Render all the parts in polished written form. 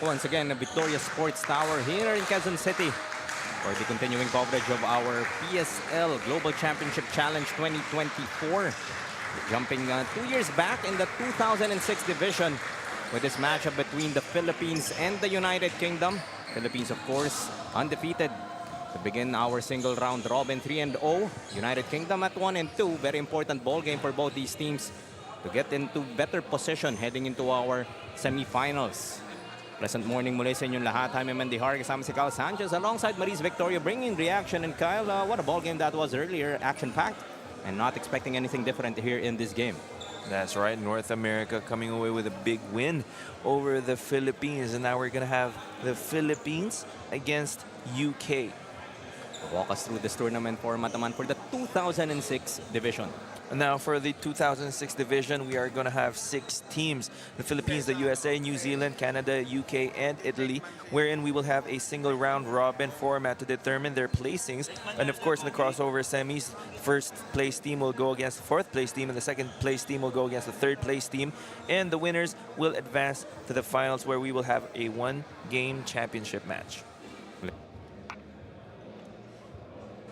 once again at Victoria Sports Tower here in Quezon City for the continuing coverage of our PSL Global Championship Challenge 2024. Jumping 2 years back in the 2006 division with this matchup between the Philippines and the United Kingdom. Philippines, of course, undefeated to begin our single round robin 3-0. United Kingdom at 1-2. Very important ball game for both these teams to get into better position heading into our semifinals. Pleasant morning muli sa inyong lahat. Jaime Mendihar, kasama si Kyle Sanchez alongside Maris Victoria bringing reaction. And Kyle, what a ball game that was earlier, action-packed, and not expecting anything different here in this game. That's right, North America coming away with a big win over the Philippines. And now we're going to have the Philippines against UK. Walk us through this tournament format naman for the 2006 division. And now for the 2006 division, we are going to have 6 teams. The Philippines, the USA, New Zealand, Canada, UK, and Italy, wherein we will have a single round robin format to determine their placings. And of course, in the crossover semis, first place team will go against the fourth place team, and the second place team will go against the third place team. And the winners will advance to the finals, where we will have a one-game championship match.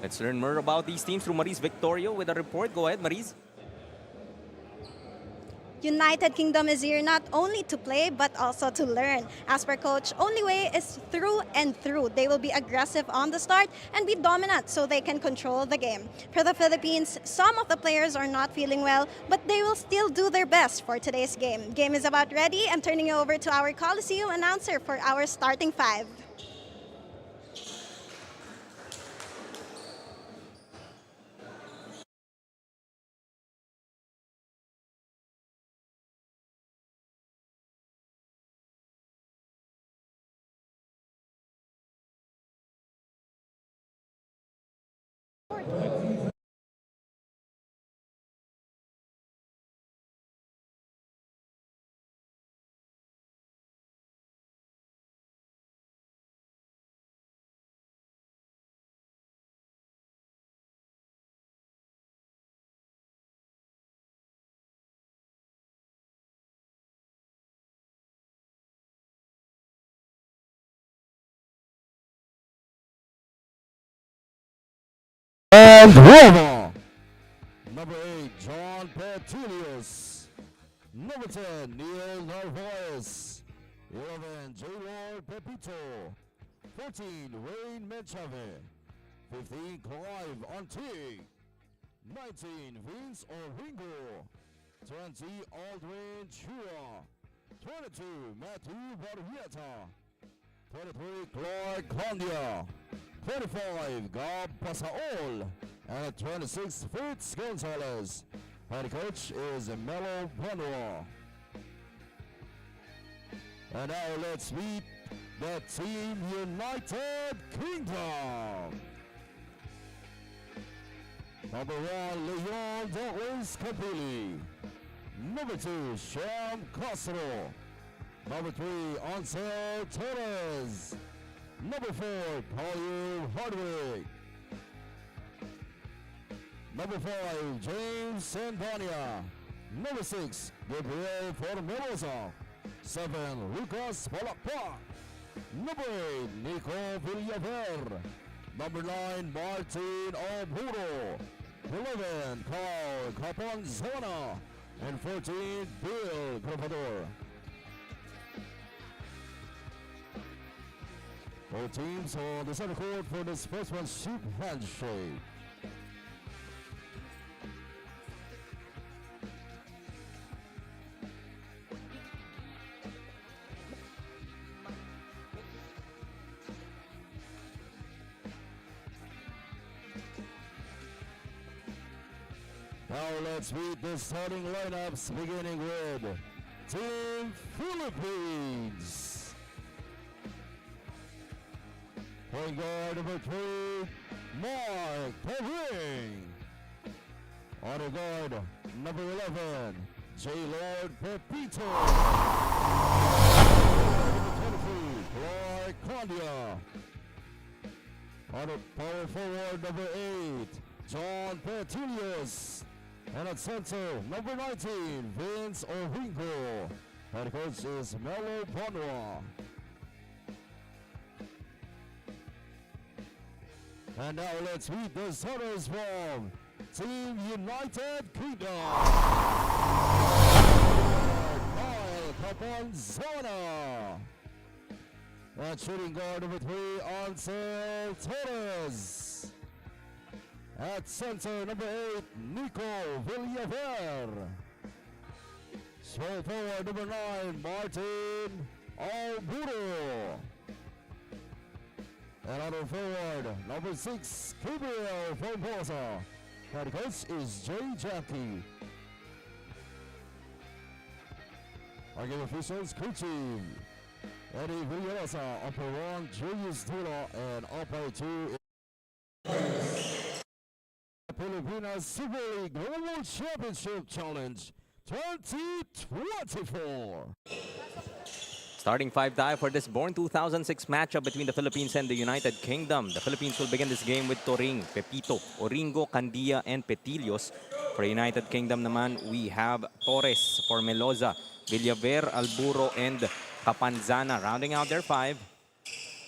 Let's learn more about these teams through Maris Victoria with a report. Go ahead, Maris. United Kingdom is here not only to play but also to learn. As per coach, only way is through and through. They will be aggressive on the start and be dominant so they can control the game. For the Philippines, some of the players are not feeling well, but they will still do their best for today's game. Game is about ready. I'm turning it over to our Coliseum announcer for our starting 5. And Roma. Number 8, John Petilius. Number 10, Neil Narvaez. 11, J-Lord Pepito. 14, Wayne Menchave. 15, Clive Antig. 19, Vince Oringo. 20, Aldrin Chua. 22, Matthew Barrieta. 23, Clark Condia. 25, Gab Pasaol. And at 26, Fritz Gonzalez. And the coach is Melo Bonua. And now let's meet the Team United Kingdom. Number 1, Leon Douglas Capilli. Number 2, Sham Castro. Number 3, Ansel Torres. Number 4, Paulo Hardwick. Number 5, James Sandania. Number 6, Gabriel Formosa. 7, Lucas Palakpa. Number 8, Nico Villaver. Number 9, Martin Oburo. 11, Carl Caponzona. And 14, Bill Gravador. Both teams on the center court for this first one, Super Handshake. Now let's meet the starting lineups, beginning with Team Philippines. Point guard number 3, Mark Peving. Honor guard number 11, J-Lord Pepito. Number 23, Clark Condia. Honor power forward number 8, John Petilius. And at center, number 19, Vince Oringo. And coach is Melo Bonua. And now let's meet the starters from Team United Kingdom. Kyle Capanzana. And shooting guard number 3, Ansel Torres. At center, number 8, Nico Villaver. Small forward, number 9, Martin Alburo. And other forward, number 6, Gabriel Formosa. Head coach is Jay Jackie. Our game officials coaching Eddie Villalasa, upper 1, Julius Dula, and upper 2. Pilipinas Super League Global Championship Challenge 2024. Starting 5 tie for this Born 2006 matchup between the Philippines and the United Kingdom. The Philippines will begin this game with Turing, Pepito, Oringo, Candia, and Petilios. For United Kingdom naman, we have Torres, Formelosa, Villaver, Alburo, and Capanzana. Rounding out their 5.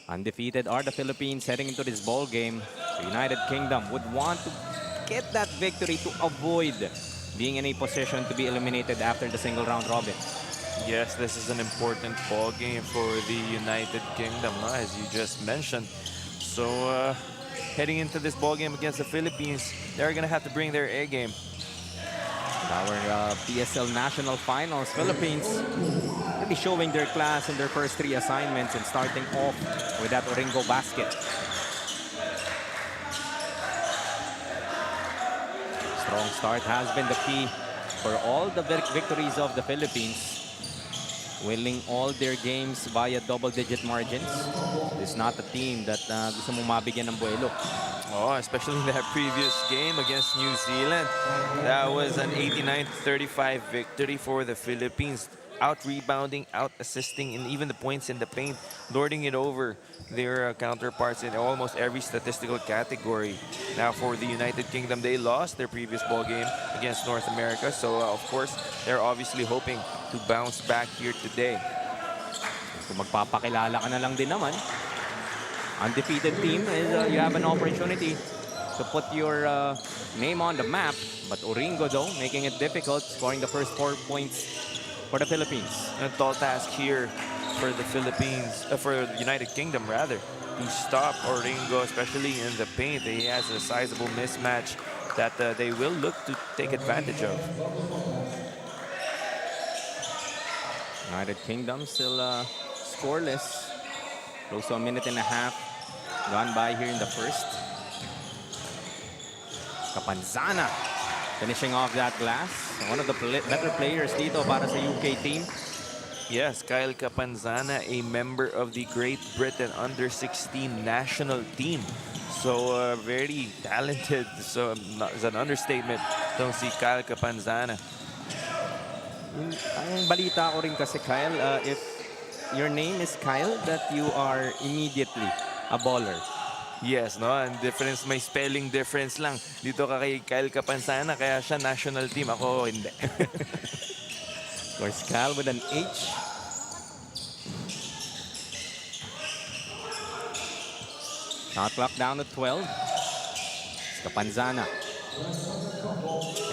Undefeated are the Philippines heading into this ball game. The United Kingdom would want to get that victory to avoid being in a position to be eliminated after the single round robin. Yes, this is an important ball game for the United Kingdom, as you just mentioned. So heading into this ball game against the Philippines, they're going to have to bring their A game. Our PSL National Finals, Philippines really showing their class in their first 3 assignments and starting off with that Oringo basket. Strong start has been the key for all the victories of the Philippines. Winning all their games via double-digit margins. This is not a team that gusto mong mabigyan ng buwelo. Oh, especially in that previous game against New Zealand. That was an 89-35 victory for the Philippines. Out-rebounding, out-assisting, and even the points in the paint, lording it over their counterparts in almost every statistical category. Now for the United Kingdom, they lost their previous ball game against North America. So, of course, they're obviously hoping to bounce back here today. Kung magpapakilala ka na lang din naman, undefeated team is you have an opportunity to put your name on the map. But Oringo, though, making it difficult, scoring the first 4 points for the Philippines. A tall task here for the Philippines, for the United Kingdom rather, to stop Oringo, especially in the paint. He has a sizable mismatch that they will look to take advantage of. United Kingdom still scoreless. Close to a minute and a half gone by here in the first. Capanzana finishing off that glass. One of the better players dito para sa UK team. Yes, Kyle Capanzana, a member of the Great Britain Under-16 national team. So very talented. So it's an understatement. Don't see Kyle Capanzana. Ang balita ko rin kasi, Kyle, if your name is Kyle, that you are immediately a baller. Yes, no? And difference, may spelling difference lang. Dito ka kay Kyle Capanzana, kaya siya national team. Ako, hindi. Of course, Kyle with an H. Shot clock down to 12. It's Capanzana.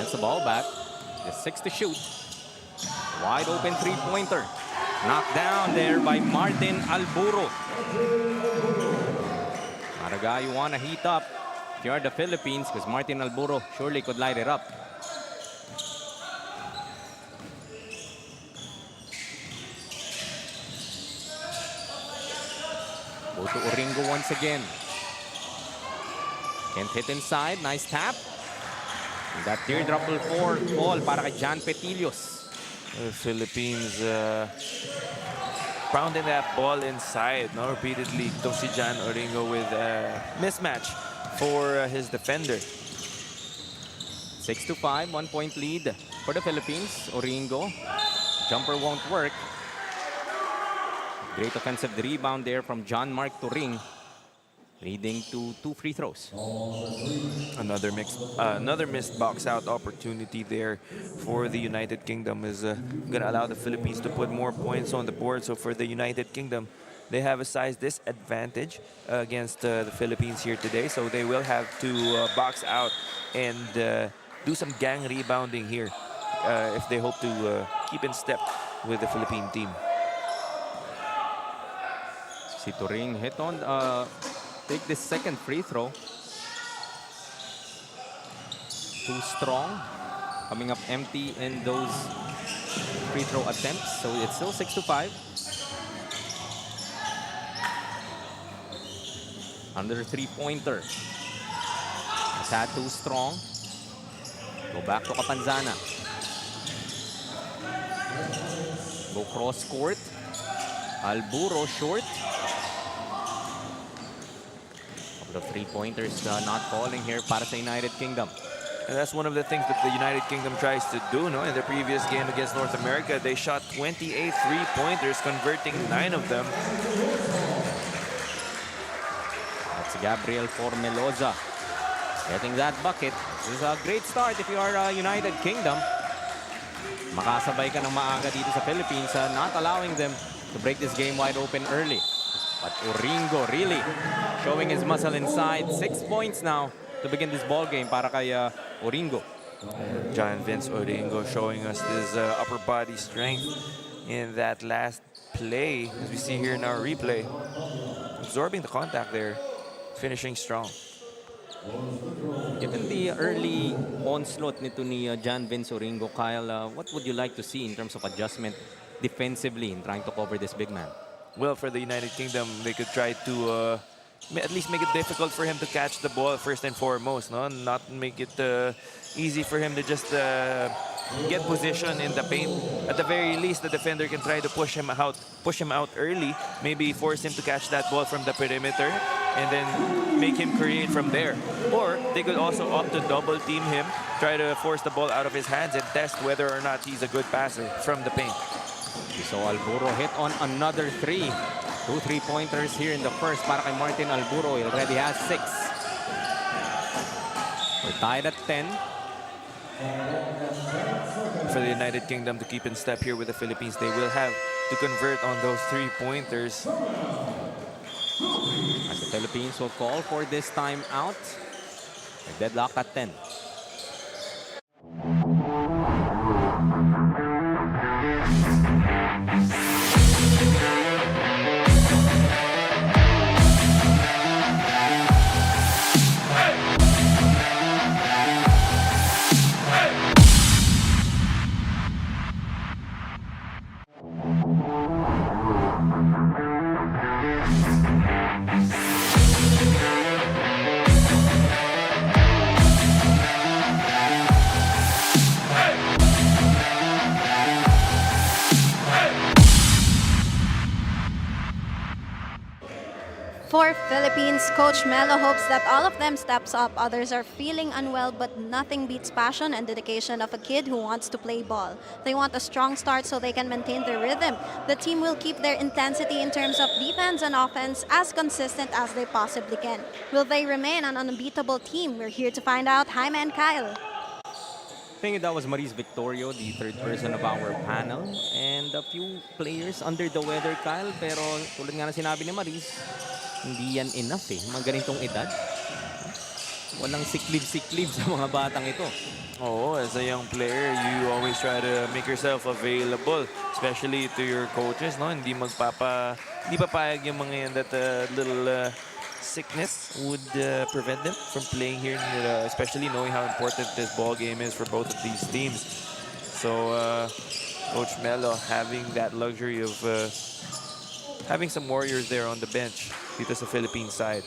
Gets the ball back. Just 6 to shoot. Wide open three-pointer. Knocked down there by Martin Alburo. Not a guy you want to heat up if you're the Philippines, because Martin Alburo surely could light it up. Go to Oringo once again. Can't hit inside. Nice tap. And that teardrop will fall para kay Jan Petilios. The Philippines pounding that ball inside, no, repeatedly. Don't see Jan Oringo with a mismatch for his defender. 6-5, 1 point lead for the Philippines. Oringo, jumper won't work. Great offensive rebound there from John Mark Turing, leading to 2 free throws. Another missed box out opportunity there for the United Kingdom is going to allow the Philippines to put more points on the board. So for the United Kingdom, they have a size disadvantage against the Philippines here today. So they will have to box out and do some gang rebounding here if they hope to keep in step with the Philippine team. Si Turing hit on, take this second free throw. Too strong. Coming up empty in those free throw attempts. So it's still 6-5. Under three-pointer. Sad too strong. Go back to Capanzana. Go cross court. Alburo short. Couple of three-pointers not falling here para sa United Kingdom. And that's one of the things that the United Kingdom tries to do, no? In their previous game against North America, they shot 28 three-pointers, converting 9 of them. That's Gabriel Formeloza getting that bucket. This is a great start if you are United Kingdom. Makasabay ka ng maaga dito sa Philippines, not allowing them to break this game wide open early. But Uringo really showing his muscle inside. 6 points now to begin this ball game para kay Uringo. John Vince Uringo showing us his upper body strength in that last play, as we see here in our replay. Absorbing the contact there, finishing strong. Given the early onslaught nito ni John Vince Uringo, Kyle, what would you like to see in terms of adjustment defensively in trying to cover this big man? Well, for the United Kingdom, they could try to at least make it difficult for him to catch the ball first and foremost, no? Not make it easy for him to just get position in the paint. At the very least, the defender can try to push him out early, maybe force him to catch that ball from the perimeter, and then make him create from there. Or they could also opt to double team him, try to force the ball out of his hands and test whether or not he's a good passer from the paint. So Alburo hit on another three. 2 3-pointers here in the first para kay Martin Alburo. He already has 6. We're tied at 10. For the United Kingdom to keep in step here with the Philippines, they will have to convert on those 3-pointers. As the Philippines will call for this time out. They're deadlocked at 10. For Philippines, Coach Melo hopes that all of them steps up. Others are feeling unwell, but nothing beats passion and dedication of a kid who wants to play ball. They want a strong start so they can maintain their rhythm. The team will keep their intensity in terms of defense and offense as consistent as they possibly can. Will they remain an unbeatable team? We're here to find out. Jaime and Kyle. I think that was Maris Victorio, the third person of our panel. And a few players under the weather, Kyle. Pero tulad nga na sinabi ni Maris, hindi yan enough eh. Mga ganitong edad. Walang siklib-siklib sa mga batang ito. Oh, as a young player, you always try to make yourself available, especially to your coaches, no? Hindi papayag yung mga yan that little sickness would prevent them from playing here, especially knowing how important this ball game is for both of these teams. So, Coach Melo having that luxury of having some warriors there on the bench dito sa Philippine side.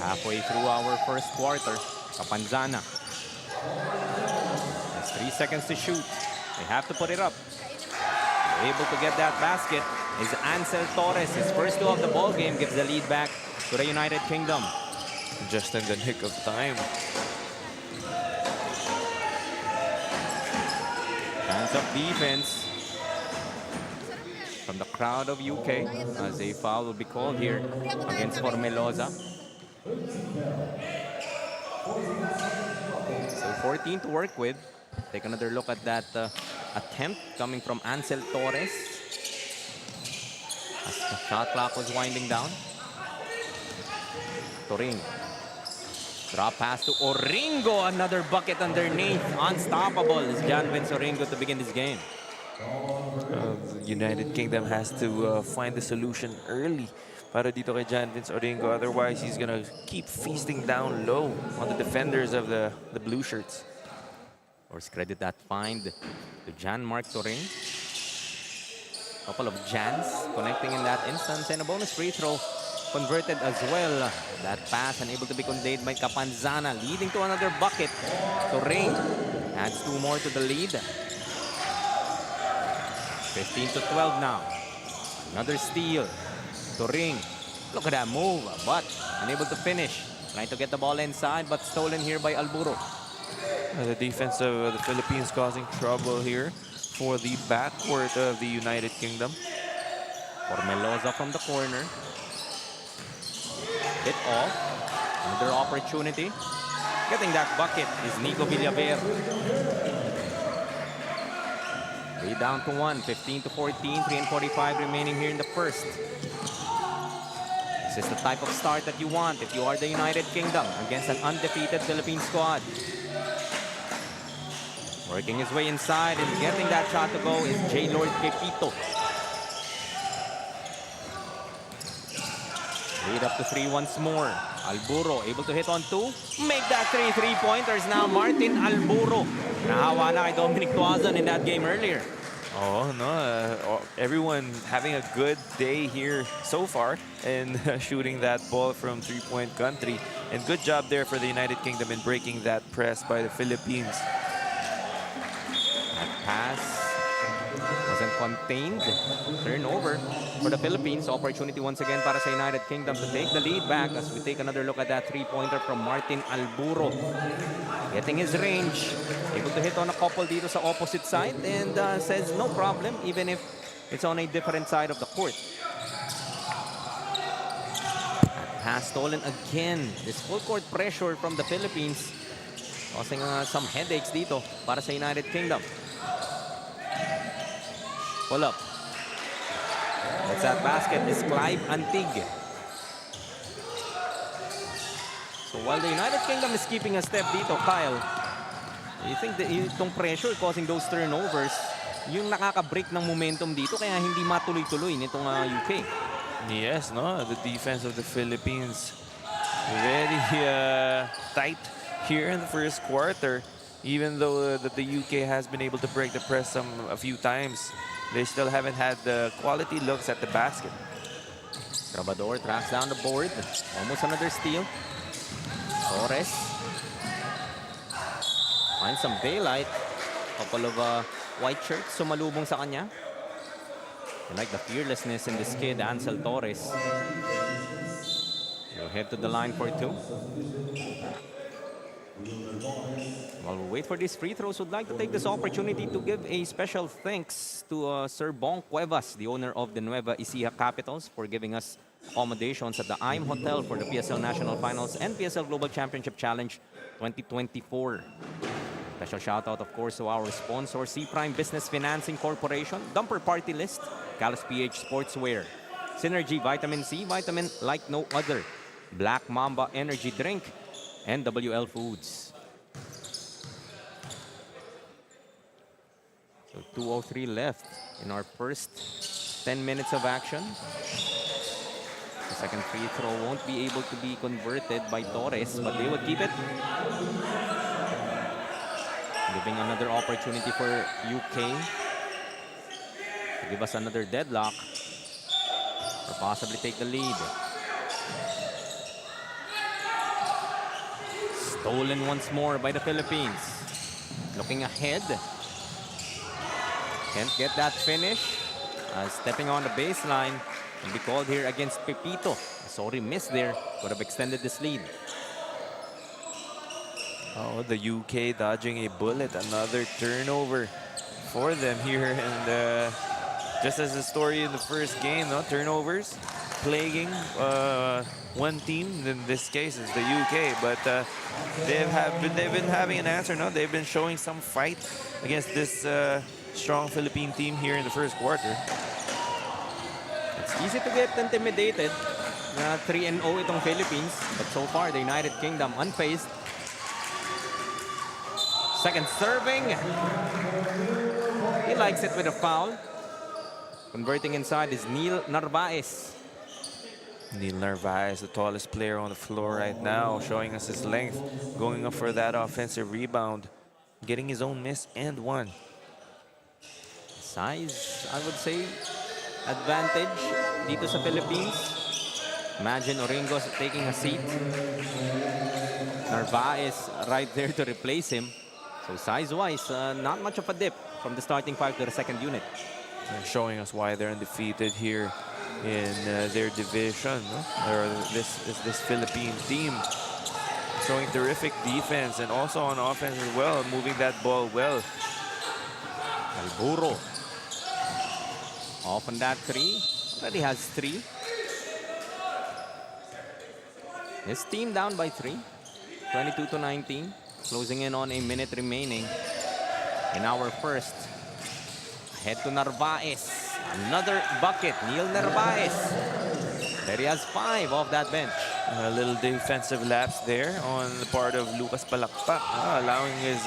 Halfway through our first quarter, Capanzana. There's 3 seconds to shoot. They have to put it up. Able to get that basket is Ansel Torres. His first 2 of the ball game gives the lead back to the United Kingdom. Just in the nick of time. Hands up defense from the crowd of UK as a foul will be called here against Formeloza. So 14 to work with. Take another look at that attempt coming from Ansel Torres. As the shot clock was winding down. Turing. Drop pass to Oringo. Another bucket underneath. Unstoppable is John Vince Oringo to begin this game. The United Kingdom has to find the solution early para dito kay John Vince Oringo. Otherwise, he's gonna keep feasting down low on the defenders of the blue shirts. Of course, credit that find to Jan Mark Turing. Couple of Jans connecting in that instance, and a bonus free throw converted as well. That pass unable to be contained by Capanzana, leading to another bucket. Turing adds 2 more to the lead. 15 to 12 now. Another steal. Turing, look at that move, but unable to finish. Trying to get the ball inside, but stolen here by Alburo. The defense of the Philippines causing trouble here for the backcourt of the United Kingdom. Formelosa from the corner. Hit off. Another opportunity. Getting that bucket is Nico Villaver. Way down to 1, 15 to 14, 3:45 remaining here in the first. This is the type of start that you want if you are the United Kingdom against an undefeated Philippine squad. Working his way inside and getting that shot to go is J. Lord Pepito. Lead up to 3 once more. Alburo able to hit on 2. Make that 3 3-pointers now. Martin Alburo. Nahawa na kay Dominic Tuazon in that game earlier. Oh, no. Everyone having a good day here so far and shooting that ball from three-point country. And good job there for the United Kingdom in breaking that press by the Philippines. That pass wasn't contained. Turnover for the Philippines. Opportunity once again para sa United Kingdom to take the lead back as we take another look at that 3-pointer from Martin Alburo. Getting his range. Able to hit on a couple dito sa opposite side and says no problem even if it's on a different side of the court. That pass stolen again. This full court pressure from the Philippines causing some headaches dito para sa United Kingdom. Pull up. That's that basket is Clive Antig. So while the United Kingdom is keeping a step dito, Kyle, you think that itong pressure causing those turnovers, yung nakaka-break ng momentum dito kaya hindi matuloy-tuloy nitong UK? Yes, no? The defense of the Philippines very tight here in the first quarter. Even though that the UK has been able to break the press a few times, they still haven't had the quality looks at the basket. Trabador tracks down the board. Almost another steal. Torres finds some daylight. Couple of white shirts sumalubong sa kanya. I like the fearlessness in this kid, Ansel Torres. He'll head to the line for 2. While we wait for these free throws, would like to take this opportunity to give a special thanks to Sir Bong Cuevas, the owner of the Nueva Ecija Capitals, for giving us accommodations at the IM Hotel for the PSL National Finals and PSL Global Championship Challenge 2024. Special shout out, of course, to our sponsor, C-Prime Business Financing Corporation, Dumper Party List, Calus PH Sportswear, Synergy Vitamin C, vitamin like no other, Black Mamba Energy Drink, and WL Foods. So 2:03 left in our first 10 minutes of action. The second free throw won't be able to be converted by Torres, but they would keep it. Giving another opportunity for UK to give us another deadlock or possibly take the lead. Stolen once more by the Philippines. Looking ahead. Can't get that finish. Stepping on the baseline. And be called here against Pepito. Sorry, missed there. Could have extended this lead. Oh, the UK dodging a bullet. Another turnover for them here. And just as the story in the first game, no turnovers plaguing one team. In this case, is the UK. But they've been having an answer. No, they've been showing some fight against this strong Philippine team here in the first quarter. It's easy to get intimidated. 3-0 itong Philippines, but so far the United Kingdom unfazed. Second serving. He likes it with a foul. Converting inside is Neil Narvaez. Neil Narvaez, the tallest player on the floor right now, showing us his length, going up for that offensive rebound, getting his own miss and one. Size, I would say, advantage dito sa Philippines. Imagine Oringo taking a seat. Narvaez right there to replace him. So size-wise, not much of a dip from the starting five to the second unit. They're showing us why they're undefeated here in their division. No? This Philippine team showing terrific defense and also on offense as well, moving that ball well. Alburo. Off on that three. Already has three. His team down by 3. 22-19. Closing in on a minute remaining in our first. Head to Narvaez. Another bucket. Neil Narvaez. There he has 5 off that bench. A little defensive lapse there on the part of Lucas Palakpak, allowing his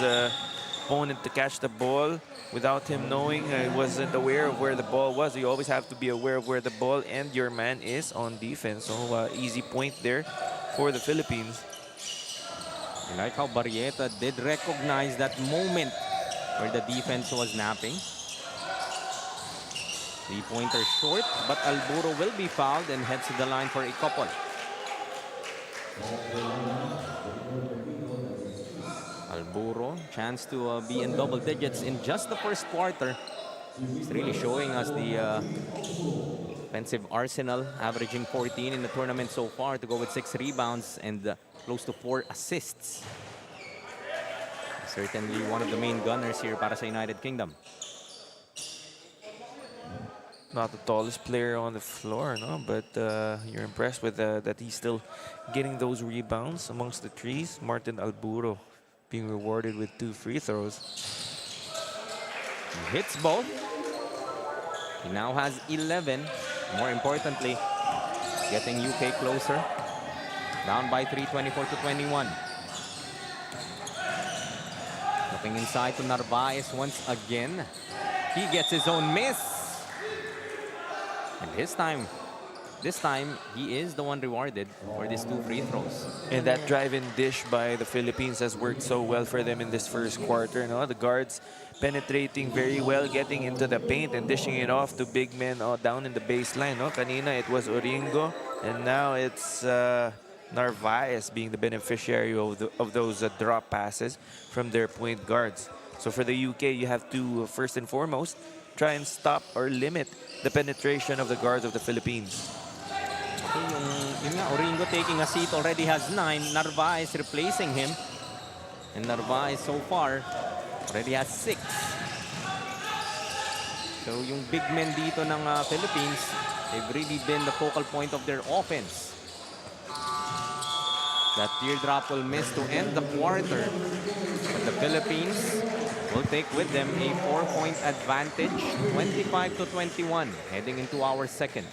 opponent to catch the ball without him knowing. He wasn't aware of where the ball was. You always have to be aware of where the ball and your man is on defense. So easy point there for the Philippines. I like how Barrieta did recognize that moment where the defense was napping. Three-pointer short, but Alburo will be fouled and heads to the line for a couple. Alburo, chance to be in double digits in just the first quarter. He's really showing us the offensive arsenal, averaging 14 in the tournament so far to go with 6 rebounds and close to 4 assists. Certainly one of the main gunners here para sa United Kingdom. Not the tallest player on the floor, no, but you're impressed with that he's still getting those rebounds amongst the trees. Martin Alburo being rewarded with 2 free throws. He hits both. He now has 11. More importantly, getting UK closer. Down by 3, 24-21. Looking inside to Narvaez once again. He gets his own miss. And this time, he is the one rewarded for these 2 free throws. And that drive-in dish by the Philippines has worked so well for them in this first quarter. No? The guards penetrating very well, getting into the paint and dishing it off to big men down in the baseline. No? Kanina it was Oringo, and now it's Narvaez being the beneficiary of those drop passes from their point guards. So for the UK, you have to, first and foremost, try and stop or limit the penetration of the guards of the Philippines. Yung nga, Oringo taking a seat, already has 9. Narvaez replacing him. And Narvaez so far already has 6. So yung big men dito ng Philippines, they've really been the focal point of their offense. That teardrop will miss to end the quarter. But the Philippines will take with them a 4-point advantage, 25-21, heading into our second.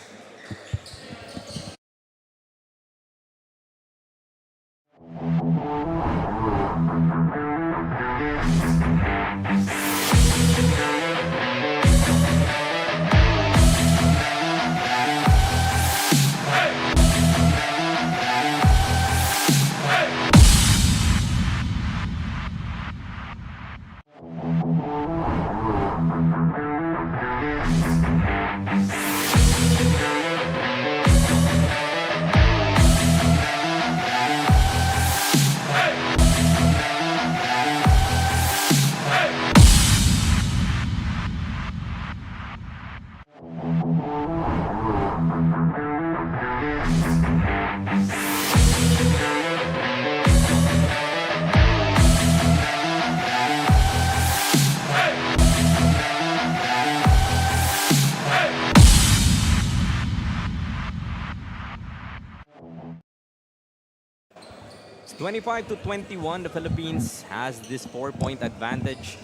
It's 25-21. The Philippines has this 4-point advantage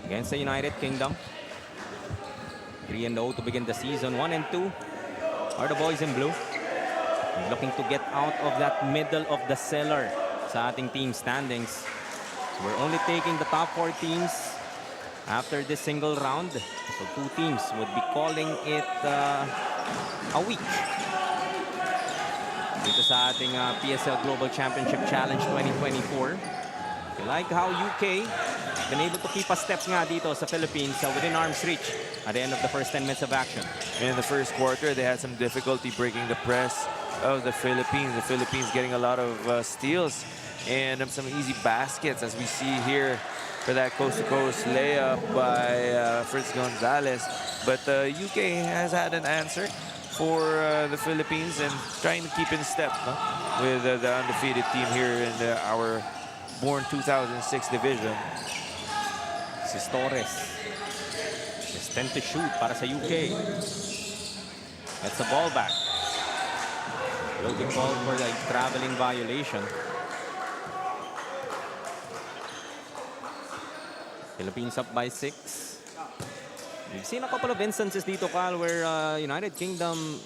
against the United Kingdom. 3-0 to begin the season, 1-2 are the boys in blue. Looking to get out of that middle of the cellar sa ating team standings. So we're only taking the top 4 teams after this single round. So 2 teams would be calling it a week. Dito sa ating PSL Global Championship Challenge 2024. I like how UK been able to keep a step nga dito sa Philippines within arm's reach at the end of the first 10 minutes of action. In the first quarter, they had some difficulty breaking the press of the Philippines. The Philippines getting a lot of steals and some easy baskets, as we see here for that coast-to-coast layup by Fritz Gonzalez. But UK has had an answer for the Philippines and trying to keep in step with the undefeated team here in our born 2006 division. Si Torres destined to shoot para sa UK. That's the ball back. Will be called for a traveling violation. Philippines up by 6. We've seen a couple of instances dito, Kyle, where United Kingdom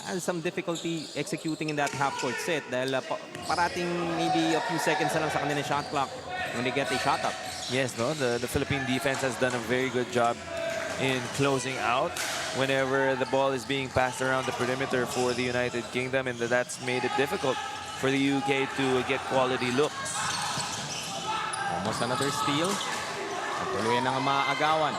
has some difficulty executing in that half-court set dahil parating maybe a few seconds na lang sa kanilang shot clock when they get a shot up. Yes, no, the Philippine defense has done a very good job in closing out whenever the ball is being passed around the perimeter for the United Kingdom, and that's made it difficult for the UK to get quality looks. Almost another steal. Tuloy ng maagawan.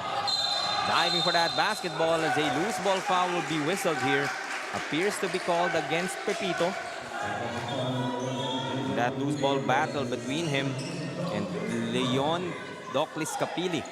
Diving for that basketball as a loose ball foul will be whistled here. Appears to be called against Pepito. That loose ball battle between him and Leon Doclis Capili.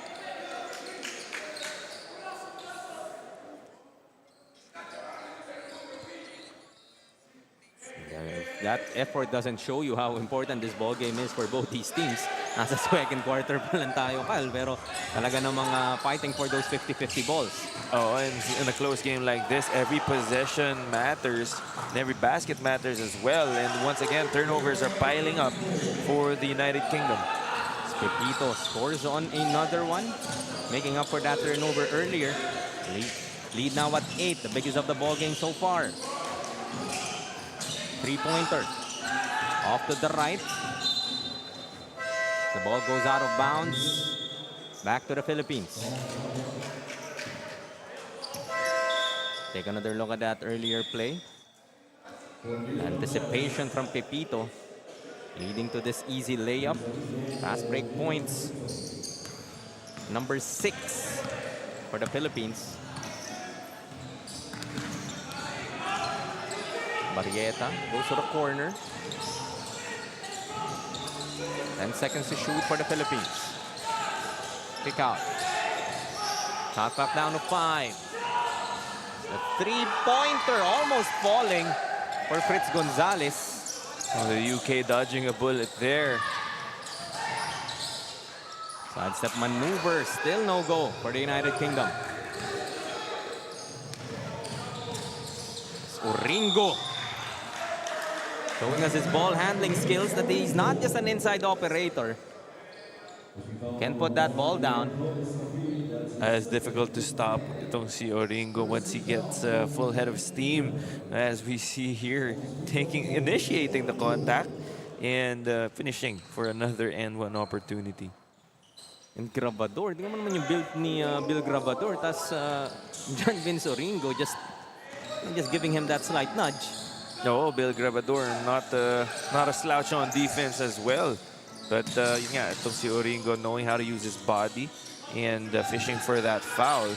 That effort doesn't show you how important this ball game is for both these teams. Nasa second quarter pa lang tayo, Kyle, pero talaga namang fighting for those 50-50 balls. Oh, and in a close game like this, every possession matters, and every basket matters as well. And once again, turnovers are piling up for the United Kingdom. Pepito scores on another one, making up for that turnover earlier. Lead now at 8, the biggest of the ball game so far. Three-pointer off to the right. The ball goes out of bounds. Back to the Philippines. Take another look at that earlier play. Anticipation from Pepito, leading to this easy layup. Fast break points. Number 6 for the Philippines. Barrieta goes to the corner. 10 seconds to shoot for the Philippines. Pick out. Shot clock down to 5. The three-pointer almost falling for Fritz Gonzalez. Oh, the UK dodging a bullet there. Sidestep maneuver, still no go for the United Kingdom. Uringo showing us his ball handling skills, that he's not just an inside operator. Can put that ball down. It's difficult to stop itong si Uringo once he gets full head of steam, as we see here, initiating the contact and finishing for another N1 opportunity. And Gravador, tingnan mo naman yung build ni Bill Gravador, tas John Vince Uringo just giving him that slight nudge. No, Bill Gravador, not a slouch on defense as well. But yun nga, itong si Uringo knowing how to use his body and fishing for that foul.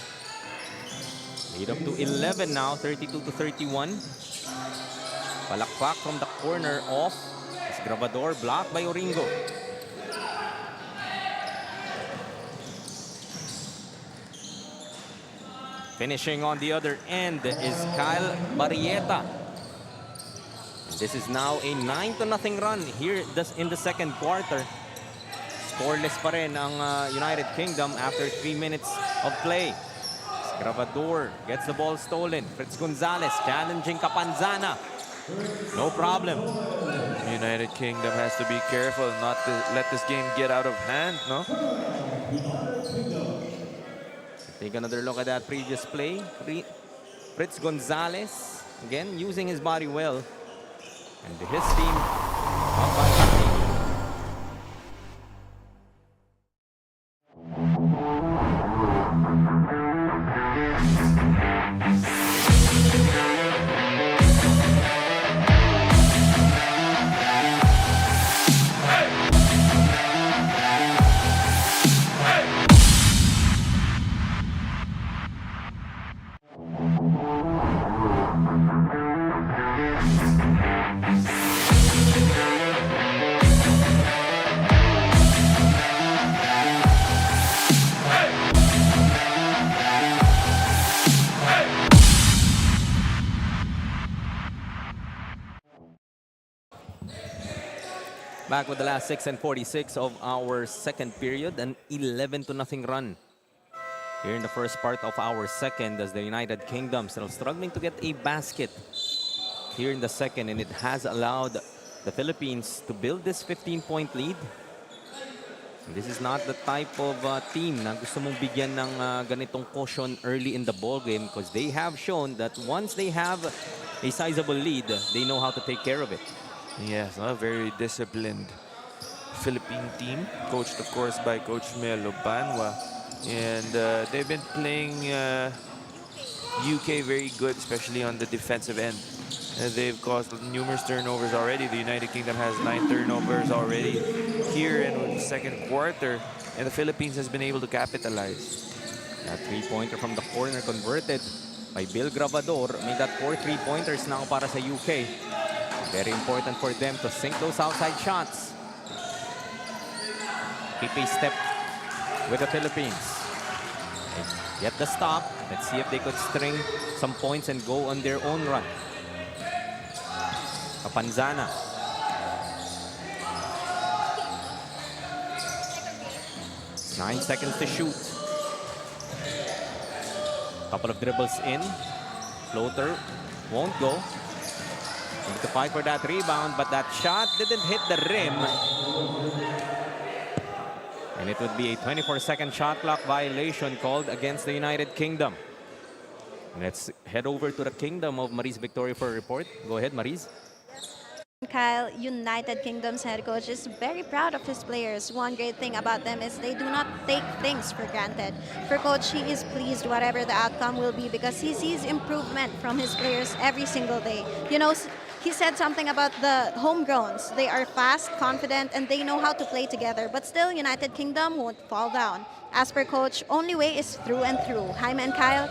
Lead up to 11 now, 32-31. Palakpak from the corner off. As Gravador blocked by Uringo. Finishing on the other end is Kyle Barrieta. This is now a 9-0 run here in the second quarter. Scoreless pa rin ang United Kingdom after 3 minutes of play. Gravador gets the ball stolen. Fritz Gonzalez challenging Capanzana. No problem. United Kingdom has to be careful not to let this game get out of hand, no? Take another look at that previous play. Fritz Gonzalez Again, using his body well. And his team up by 15. Back with the last 6 and 46 of our second period, an 11-0 run. Here in the first part of our second, as the United Kingdom still struggling to get a basket here in the second, and it has allowed the Philippines to build this 15-point lead. And this is not the type of team na gusto mong bigyan ng ganitong caution early in the ball game, because they have shown that once they have a sizable lead, they know how to take care of it. Yes, a very disciplined Philippine team, coached of course by Coach Melo Banwa. And they've been playing UK very good, especially on the defensive end. They've caused numerous turnovers already. The United Kingdom has 9 turnovers already here in the second quarter, and the Philippines has been able to capitalize. That three-pointer from the corner converted by Bill Gravador. Made that 4 3-pointers now para sa UK. Very important for them to sink those outside shots. Keep a step with the Philippines. Get the stop. Let's see if they could string some points and go on their own run. Capanzana. Nine seconds to shoot. Couple of dribbles in. Floater won't go. Need to fight for that rebound, but that shot didn't hit the rim. And it would be a 24-second shot clock violation called against the United Kingdom. Let's head over to the kingdom of Maris Victoria for a report. Go ahead, Maris. Kyle, United Kingdom's head coach is very proud of his players. One great thing about them is they do not take things for granted. For coach, he is pleased whatever the outcome will be because he sees improvement from his players every single day. You know, he said something about the homegrowns. They are fast, confident, and they know how to play together. But still, United Kingdom won't fall down. As per coach, only way is through and through. Jaime and Kyle.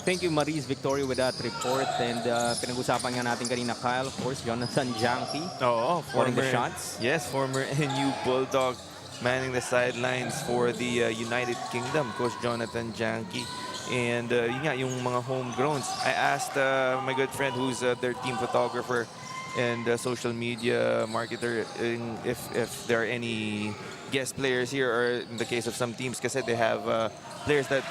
Thank you, Maris Victoria, with that report. And pinag-usapan nga natin kanina, Kyle, of course, Jonathan Janke. Oh, scoring the shots. Yes, former NU Bulldog manning the sidelines for the United Kingdom, Coach Jonathan Janke. And yun nga, yung mga homegrowns. I asked my good friend who's their team photographer and social media marketer if there are any guest players here, or in the case of some teams, kasi they have players that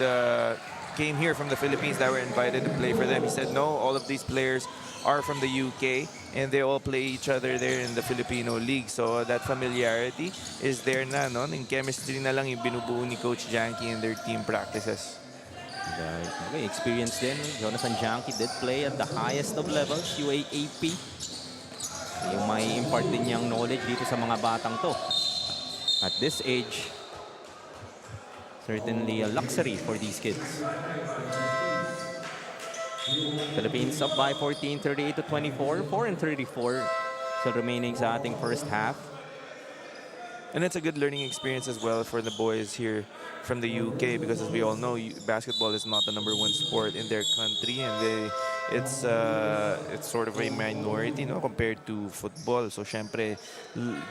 came here from the Philippines that were invited to play for them. He said, no, all of these players are from the UK and they all play each other there in the Filipino League. So that familiarity is there na, no? Yung chemistry na lang yung binubuo ni Coach Janke in their team practices. Okay, experience din. Jonathan Janke did play at the highest of levels, UAAP. Yung may impart din niyang knowledge dito sa mga batang to. At this age, certainly a luxury for these kids. Philippines up by 14, 38-24, 4-34. So remaining sa ating first half. And it's a good learning experience as well for the boys here from the UK, because as we all know, basketball is not the #1 sport in their country, and it's sort of a minority, no, compared to football. So syempre,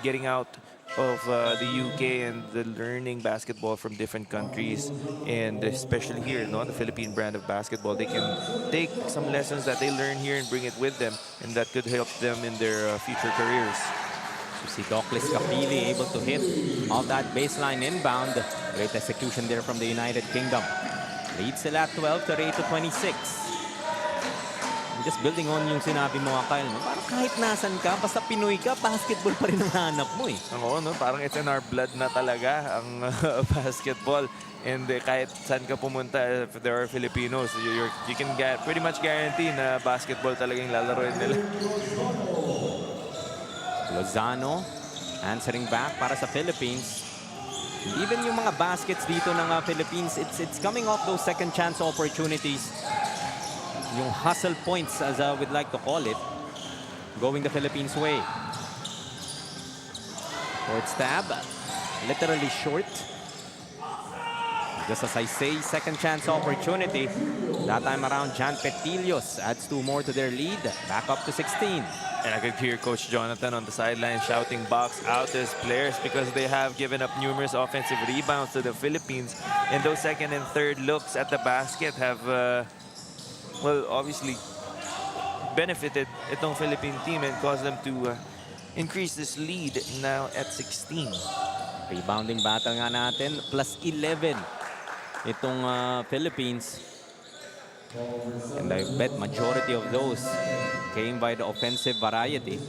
getting out of the UK and the learning basketball from different countries, and especially here, no, the Philippine brand of basketball, they can take some lessons that they learn here and bring it with them, and that could help them in their future careers. So si Doclis Capili able to hit off that baseline inbound. Great execution there from the United Kingdom. Leads sila at 12, 38-26. just building on yung sinabi mo, Kyle, no? Parang kahit nasan ka, basta Pinoy ka, basketball pa rin ang hanap mo eh. Oo, no? Parang it's in our blood na talaga ang basketball. And kahit saan ka pumunta, if there are Filipinos, you can pretty much guarantee na basketball talagang lalaroin nila. Lozano answering back para sa Philippines. And even yung mga baskets dito ng Philippines, it's coming off those second chance opportunities. Yung hustle points, as we'd like to call it, going the Philippines' way. Short stab, literally short. Just as I say, second chance opportunity. That time around, Jan Petillos adds 2 more to their lead, back up to 16. And I could hear Coach Jonathan on the sideline shouting box out to his players because they have given up numerous offensive rebounds to the Philippines. And those second and third looks at the basket have, well, obviously benefited itong Philippine team and caused them to increase this lead now at 16. Rebounding battle nga natin, plus 11 itong Philippines. And I bet majority of those came by the offensive variety.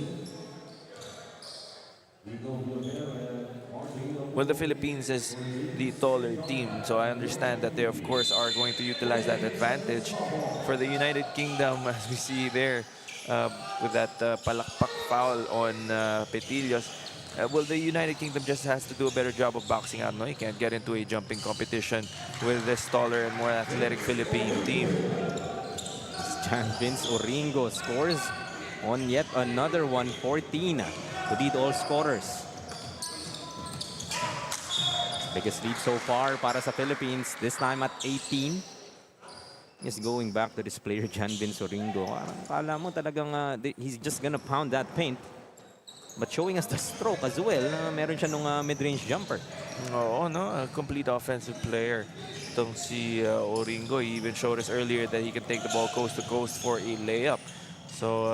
Well, the Philippines is the taller team, so I understand that they, of course, are going to utilize that advantage. For the United Kingdom, as we see there, with that palakpak foul on Petillos, well, the United Kingdom just has to do a better job of boxing out. No, you can't get into a jumping competition with this taller and more athletic Philippine team. Jan Vince Oringo scores on yet another 114 to lead all scorers. Biggest lead so far para sa Philippines, this time at 18. Just going back to this player, Jan Vince Oringo. Akala mo talagang he's just gonna pound that paint. But showing us the stroke as well, meron siya nung mid-range jumper. Oh, no, a complete offensive player. Itong si Oringo, he even showed us earlier that he can take the ball coast to coast for a layup. So,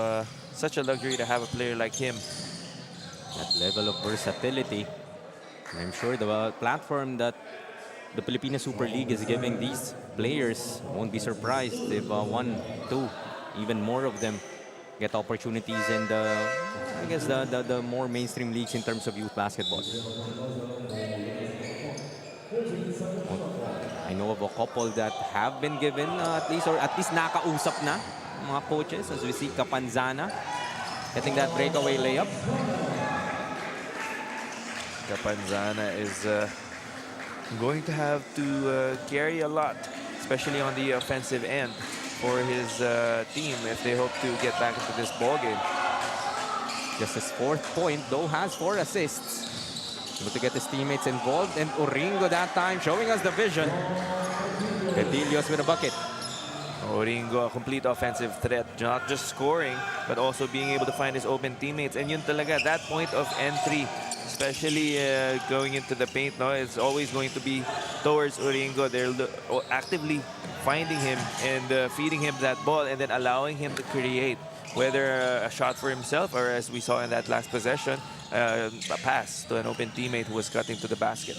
such a luxury to have a player like him. That level of versatility. And I'm sure the platform that the Filipino Super League is giving these players, won't be surprised if 1, 2, even more of them get opportunities in the, I guess, the more mainstream leagues in terms of youth basketball. I know of a couple that have been given at least nakausap na mga coaches, as we see Capanzana getting that breakaway layup. Capanzana is going to have to carry a lot, especially on the offensive end, for his team if they hope to get back into this ball game. Just his 4th point, though, has 4 assists. Able to get his teammates involved, and Oringo that time showing us the vision. Petillos with a bucket. Oringo, a complete offensive threat, not just scoring, but also being able to find his open teammates. And yun talaga, that point of entry, especially going into the paint, no, it's always going to be towards Oringo. They're actively finding him and feeding him that ball and then allowing him to create, whether a shot for himself or, as we saw in that last possession, a pass to an open teammate who was cutting to the basket.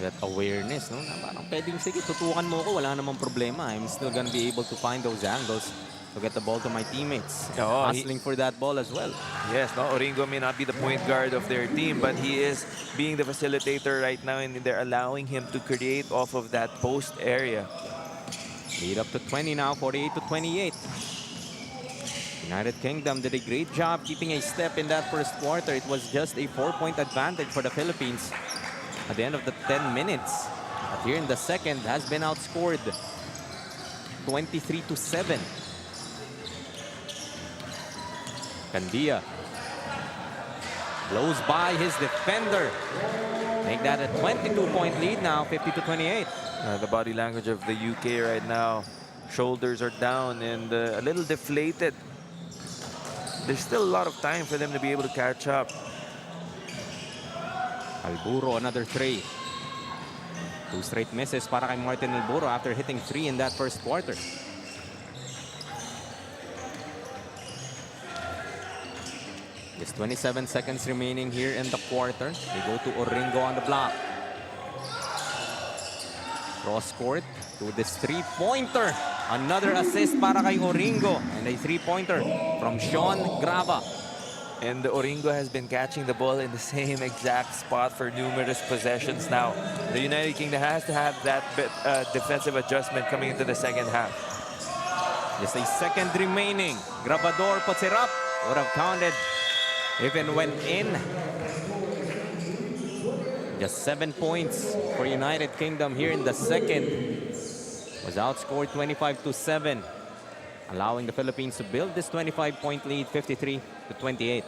That awareness, no? Na parang pwedeng, sige, tutukan mo ko, wala namang problema. I'm still gonna be able to find those angles to get the ball to my teammates. Oh, hustling for that ball as well. Yes, no, Oringo may not be the point guard of their team, but he is being the facilitator right now, and they're allowing him to create off of that post area. Lead up to 20 now, 48 to 28. United Kingdom did a great job keeping a step in that first quarter. It was just a 4-point advantage for the Philippines at the end of the 10 minutes. But here in the second, has been outscored 23 to 7. Candia blows by his defender. Make that a 22-point lead now, 50 to 28. The body language of the UK right now, shoulders are down and a little deflated. There's still a lot of time for them to be able to catch up. Alburo, another 3. 2 straight misses para kay Martin Alburo after hitting 3 in that first quarter. Just 27 seconds remaining here in the quarter. They go to Oringo on the block. Cross court to this 3-pointer. Another assist para kay Oringo. And a three-pointer from Sean Grava. And Oringo has been catching the ball in the same exact spot for numerous possessions now. The United Kingdom has to have that defensive adjustment coming into the second half. Just a second remaining. Grabador puts it up. Would have counted if it went in. Just 7 points for United Kingdom here in the second. Was outscored 25-7, allowing the Philippines to build this 25-point lead, 53-28.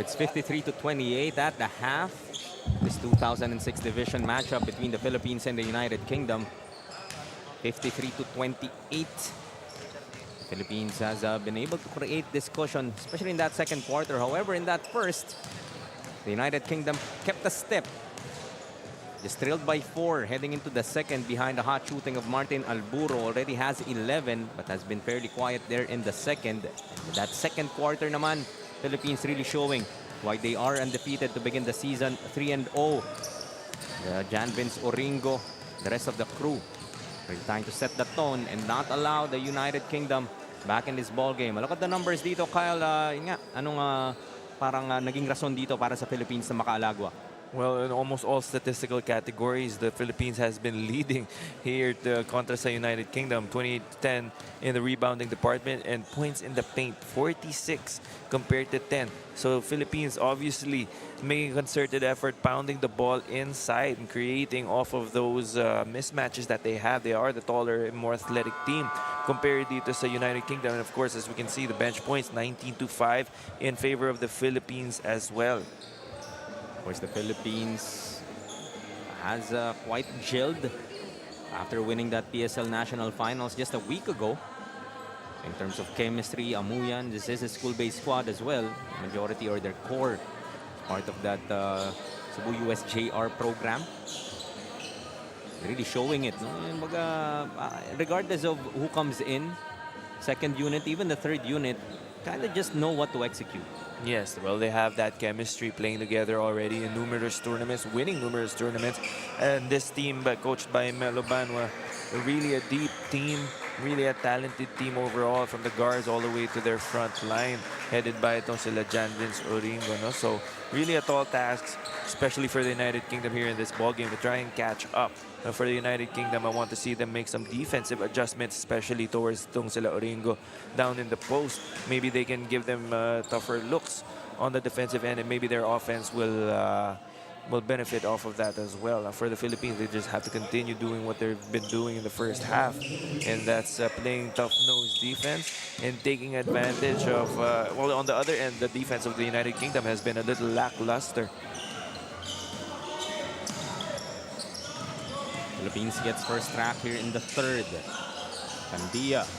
It's 53-28 at the half. This 2006 division matchup between the Philippines and the United Kingdom. 53-28. Philippines has been able to create this cushion, especially in that second quarter. However, in that first, the United Kingdom kept a step. Just trailed by 4 heading into the second behind the hot shooting of Martin Alburo. Already has 11 but has been fairly quiet there in the second. That second quarter naman, Philippines really showing why they are undefeated to begin the season 3-0. Jan Vince Oringo, the rest of the crew, really trying to set the tone and not allow the United Kingdom back in this ball game. Look at the numbers dito, Kyle. Yun nga, anong parang naging rason dito para sa Philippines na makaalagwa? Well, in almost all statistical categories, the Philippines has been leading here contra sa United Kingdom. 28-10 in the rebounding department and points in the paint, 46 compared to 10. So Philippines obviously making a concerted effort, pounding the ball inside and creating off of those mismatches that they have. They are the taller and more athletic team compared dito sa United Kingdom. And of course, as we can see, the bench points 19-5 in favor of the Philippines as well. Of course, the Philippines has quite gelled after winning that PSL National Finals just a week ago. In terms of chemistry, Amuyan, this is a school-based squad as well. Majority or their core part of that Cebu USJR program. Really showing it. No? Regardless of who comes in, second unit, even the third unit, kind of just know what to execute. Yes, well, they have that chemistry playing together already in numerous tournaments, winning numerous tournaments. And this team, coached by Melo Banwa, really a deep team, really a talented team overall, from the guards all the way to their front line, headed by itong sila Jan Vince Oringo. No? So really a tall task, especially for the United Kingdom here in this ball game, to try and catch up. For the United Kingdom, I want to see them make some defensive adjustments, especially towards itong sila Oringo down in the post. Maybe they can give them tougher looks on the defensive end, and maybe their offense will benefit off of that as well. For the Philippines, they just have to continue doing what they've been doing in the first half, and that's playing tough-nosed defense and taking advantage of, well, on the other end, the defense of the United Kingdom has been a little lackluster. Philippines gets first track here in the third. Candia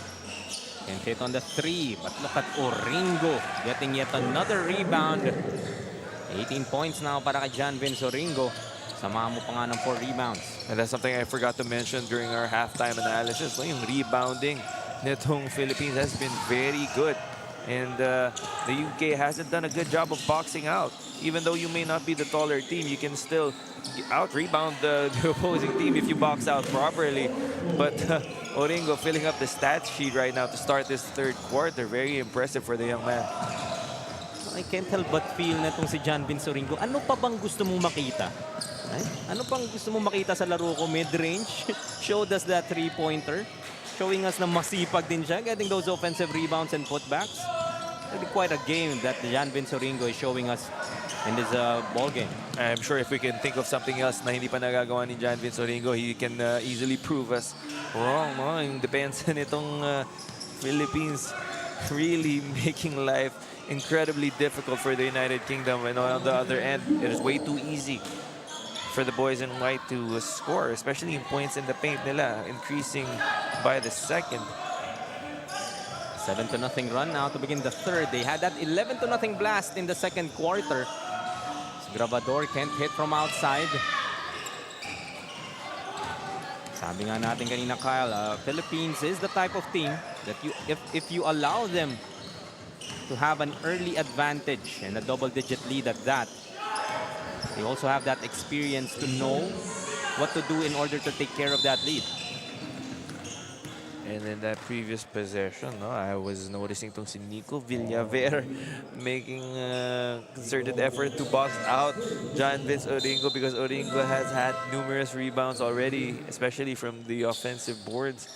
can hit on the three, but look at Oringo getting yet another rebound. 18 points now para kay Jan Vince Oringo. Sama mo pa nga ng 4 rebounds. And that's something I forgot to mention during our halftime analysis. No, yung rebounding nitong Philippines has been very good. And the UK hasn't done a good job of boxing out. Even though you may not be the taller team, you can still out-rebound the opposing team if you box out properly. But Oringo filling up the stat sheet right now to start this third quarter. Very impressive for the young man. I can't help but feel na itong si Jan Vince Oringo. Ano pa bang gusto mong makita? Ay? Ano pang gusto mong makita sa laro ko? Mid-range? Showed us that three-pointer. Showing us na masipag din siya. Getting those offensive rebounds and putbacks. Really quite a game that Jan Vince Oringo is showing us in this ball game. I'm sure if we can think of something else na hindi pa nagagawa ni Jan Vince Oringo, he can easily prove us wrong. No? Yung depensa nitong Philippines really making life incredibly difficult for the United Kingdom. And on the other end, it is way too easy for the boys in white to score, especially in points in the paint nila, increasing by the second. 7-0 run now to begin the third. They had that 11-0 blast in the second quarter. Grabador can't hit from outside. Sabi nga natin kanina, Kyle, Philippines is the type of team that if you allow them to have an early advantage and a double-digit lead at that, they also have that experience to know what to do in order to take care of that lead. And in that previous possession, no, I was noticing itong si Nico Villaver making a concerted effort to box out Jan Vince Oringo, because Oringo has had numerous rebounds already, especially from the offensive boards.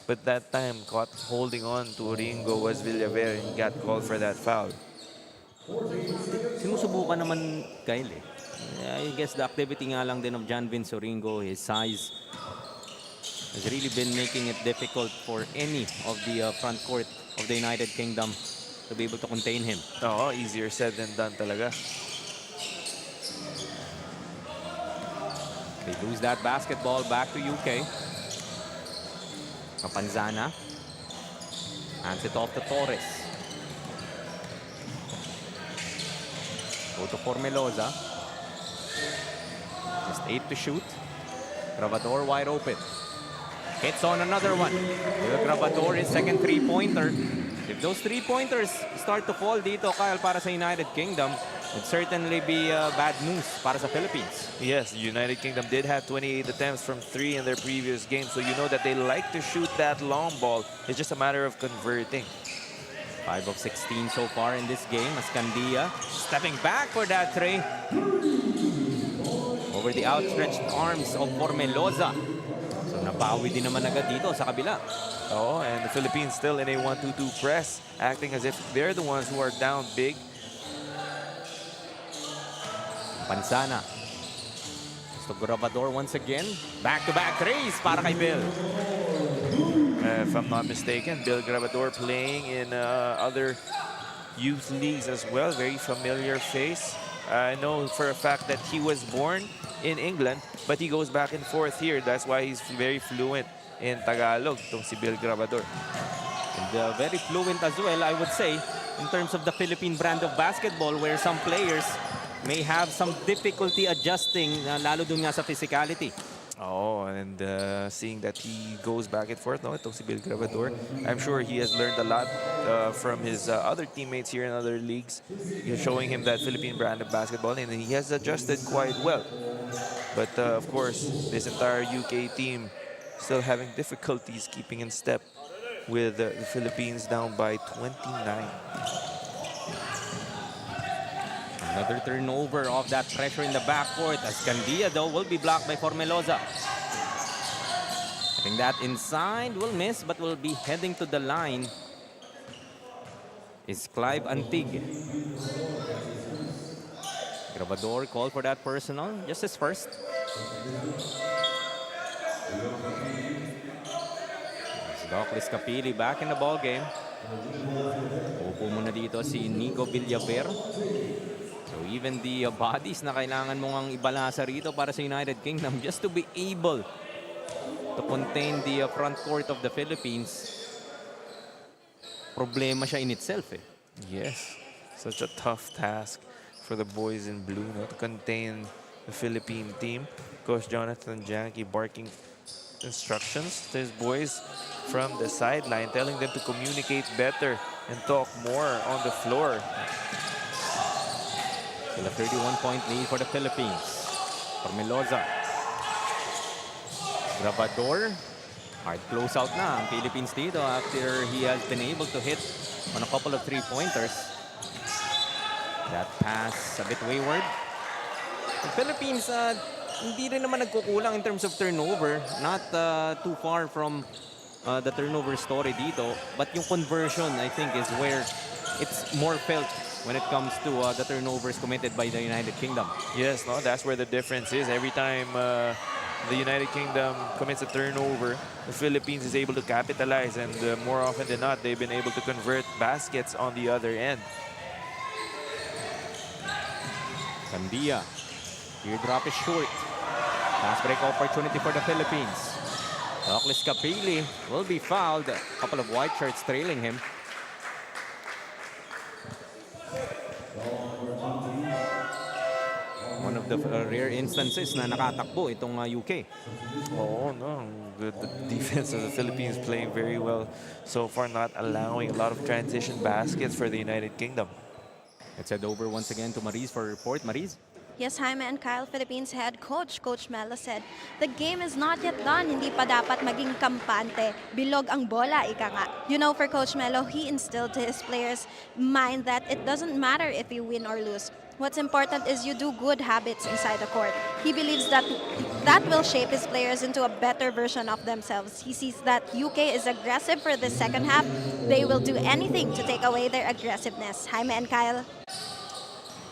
But that time, caught holding on to Oringo was Villaver and got called for that foul. Sinusubukan naman Kyle eh. I guess the activity nga lang din of Jan Vince Oringo, his size, has really been making it difficult for any of the front court of the United Kingdom to be able to contain him. Oh, easier said than done talaga. They lose that basketball back to UK. Capanzana hands it off to Torres. Go to Formelosa. Just 8 to shoot. Grabador wide open. Hits on another one. Grabador, his second three-pointer. If those three-pointers start to fall dito, Kyle, para sa United Kingdom, it'd certainly be bad news para sa Philippines. Yes, United Kingdom did have 28 attempts from 3 in their previous game, so you know that they like to shoot that long ball. It's just a matter of converting. 5 of 16 so far in this game. Ascandia stepping back for that three. Over the outstretched arms of Formelosa. So nabawi din naman agad dito sa kabila. Oh, and the Philippines still in a 1-2-2 press, acting as if they're the ones who are down big. Pansana. Gusto Grabador once again. Back-to-back threes para kay Bill. If I'm not mistaken, Bill Grabador playing in other youth leagues as well. Very familiar face. I know for a fact that he was born in England, but he goes back and forth here. That's why he's very fluent in Tagalog, itong si Bill Grabador. And very fluent as well, I would say, in terms of the Philippine brand of basketball, where some players may have some difficulty adjusting, lalo dun nga sa physicality. Oh, and seeing that he goes back and forth, no, itong si Bill Grabador, I'm sure he has learned a lot from his other teammates here in other leagues, showing him that Philippine brand of basketball, and he has adjusted quite well. But of course, this entire UK team still having difficulties keeping in step with the Philippines down by 29. Another turnover of that pressure in the backcourt. Ascandia, though, will be blocked by Formelosa. I think that inside will miss, but will be heading to the line is Clive Antig. Grabador called for that personal, just his first. Doclis Capili back in the ball game. Upo muna dito si Nico Villaver. So even the bodies na kailangan mo ngang ibalasa rito para sa United Kingdom just to be able to contain the front court of the Philippines. Problema siya in itself eh. Yes, such a tough task for the boys in blue, no, to contain the Philippine team. Coach Jonathan Janke barking instructions to his boys from the sideline, telling them to communicate better and talk more on the floor. Still a 31-point lead for the Philippines. Formelosa. Grabador. Hard close out na ang Philippines dito after he has been able to hit on a couple of three-pointers. That pass a bit wayward. The Philippines, hindi rin naman nagkukulang in terms of turnover. Not too far from the turnover story dito. But yung conversion, I think, is where it's more felt when it comes to the turnovers committed by the United Kingdom. Yes, no, that's where the difference is. Every time the United Kingdom commits a turnover, the Philippines is able to capitalize, and more often than not, they've been able to convert baskets on the other end. Sandia. Teardrop is short. Fast break opportunity for the Philippines. Doclis Capili will be fouled. A couple of white shirts trailing him. One of the rare instances na nakatakbo itong UK. Oh, no. The defense of the Philippines playing very well so far, not allowing a lot of transition baskets for the United Kingdom. Let's head over once again to Maris for a report. Maris? Yes, Jaime and Kyle, Philippines head coach, Coach Melo said, the game is not yet done. Hindi pa dapat maging kampante. Bilog ang bola, ika nga. You know, for Coach Melo, he instilled to his players' mind that it doesn't matter if you win or lose. What's important is you do good habits inside the court. He believes that that will shape his players into a better version of themselves. He sees that UK is aggressive for the second half. They will do anything to take away their aggressiveness. Jaime and Kyle.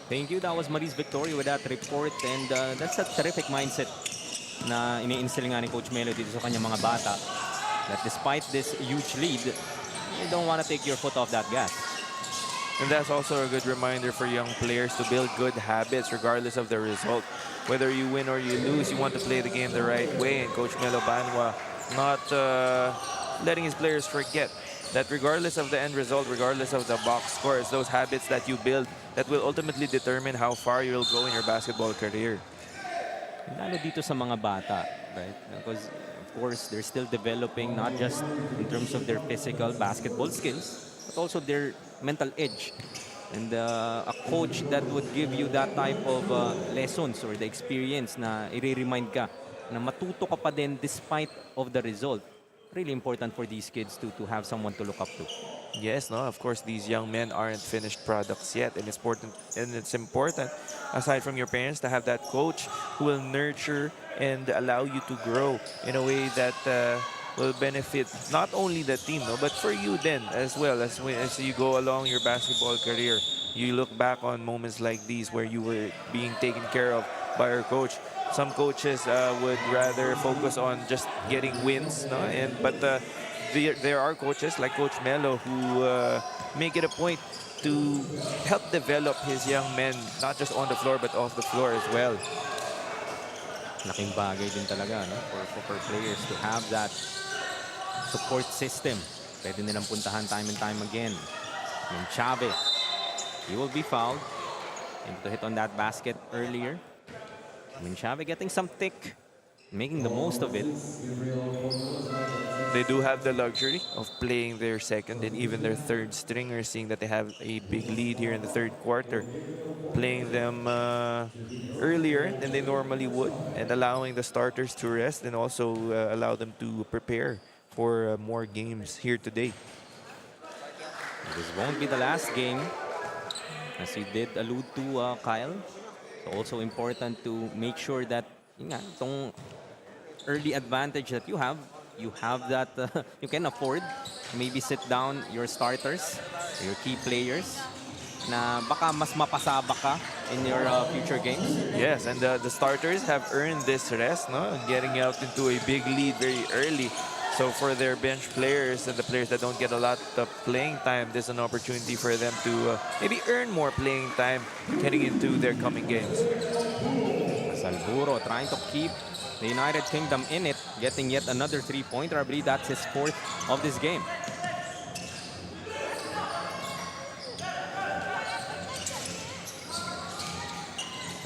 Thank you. That was Maris Victoria with that report. And that's a terrific mindset na ini-instill nga ni Coach Melo dito sa kanyang mga bata. That despite this huge lead, you don't want to take your foot off that gas. And that's also a good reminder for young players to build good habits regardless of the result. Whether you win or you lose, you want to play the game the right way. And Coach Melo Banwa not letting his players forget that regardless of the end result, regardless of the box score, it's those habits that you build that will ultimately determine how far you'll go in your basketball career. Lalo dito sa mga bata, right? Because, of course, they're still developing not just in terms of their physical basketball skills, but also their mental edge. And a coach that would give you that type of lessons or the experience na i-remind ka na matuto ka pa din despite of the result. Really important for these kids to have someone to look up to. Yes, no, of course, these young men aren't finished products yet, and it's important, aside from your parents, to have that coach who will nurture and allow you to grow in a way that will benefit not only the team, no, but for you then as well as you go along your basketball career. You look back on moments like these where you were being taken care of by your coach. Some coaches would rather focus on just getting wins, no? But there are coaches like Coach Melo who make it a point to help develop his young men, not just on the floor but off the floor as well. Laking bagay din talaga, no? For players to have that support system. Pwede nilang puntahan time and time again. Chave, he will be fouled. Able to hit on that basket earlier. Chave getting some thick, making the most of it. They do have the luxury of playing their second and even their third stringers, seeing that they have a big lead here in the third quarter. Playing them earlier than they normally would and allowing the starters to rest and also allow them to prepare for more games here today. This won't be the last game. As you did allude to, Kyle. So also important to make sure that itong early advantage that you have that you can afford to maybe sit down your starters, your key players, na baka mas mapasabak ka in your future games. Yes, and the starters have earned this rest, no? Getting out into a big lead very early. So for their bench players and the players that don't get a lot of playing time, there's an opportunity for them to maybe earn more playing time heading into their coming games. Alburo trying to keep the United Kingdom in it, getting yet another three-pointer. I believe that's his fourth of this game.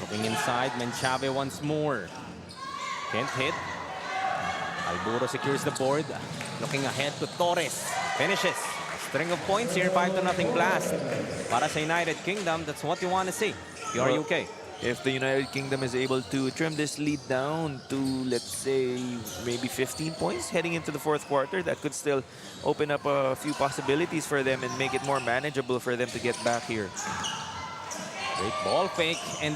Looking inside, Menchave once more. Can't hit. Alburo secures the board. Looking ahead to Torres. Finishes. String of points here, 5-0 blast. Para sa United Kingdom, that's what you want to see. You're UK. If the United Kingdom is able to trim this lead down to, let's say, maybe 15 points heading into the fourth quarter, that could still open up a few possibilities for them and make it more manageable for them to get back here. Great ball fake and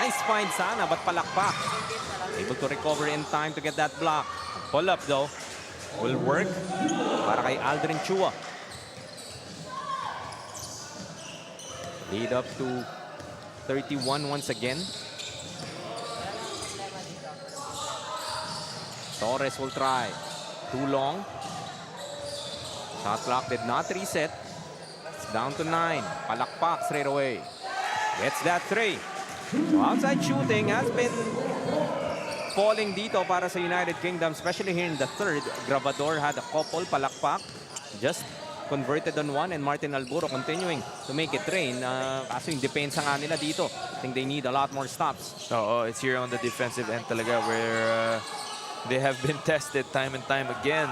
nice find sana, but palakpak. Able to recover in time to get that block. Pull up though will work para kay Aldrin Chua. Lead up to 31 once again. Torres will try. Too long. Shot clock did not reset. It's down to 9. Palakpak straight away. Gets that 3. So outside shooting has been falling dito para sa United Kingdom, especially here in the third. Gravador had a couple, Palakpak just converted on one, and Martin Alburo continuing to make it rain. Kaso yung depensa nga nila dito, I think they need a lot more stops. Oh, it's here on the defensive end talaga where they have been tested time and time again.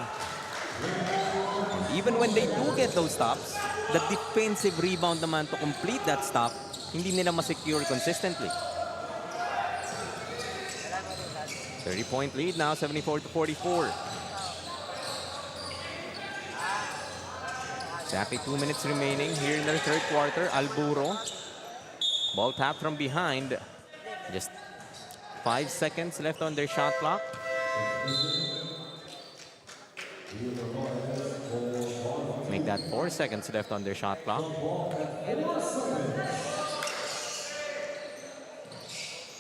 And even when they do get those stops, the defensive rebound naman to complete that stop, hindi nila ma-secure consistently. 30-point lead now, 74-44. Exactly 2 minutes remaining here in the third quarter. Alburo, ball tapped from behind. Just 5 seconds left on their shot clock. Make that 4 seconds left on their shot clock.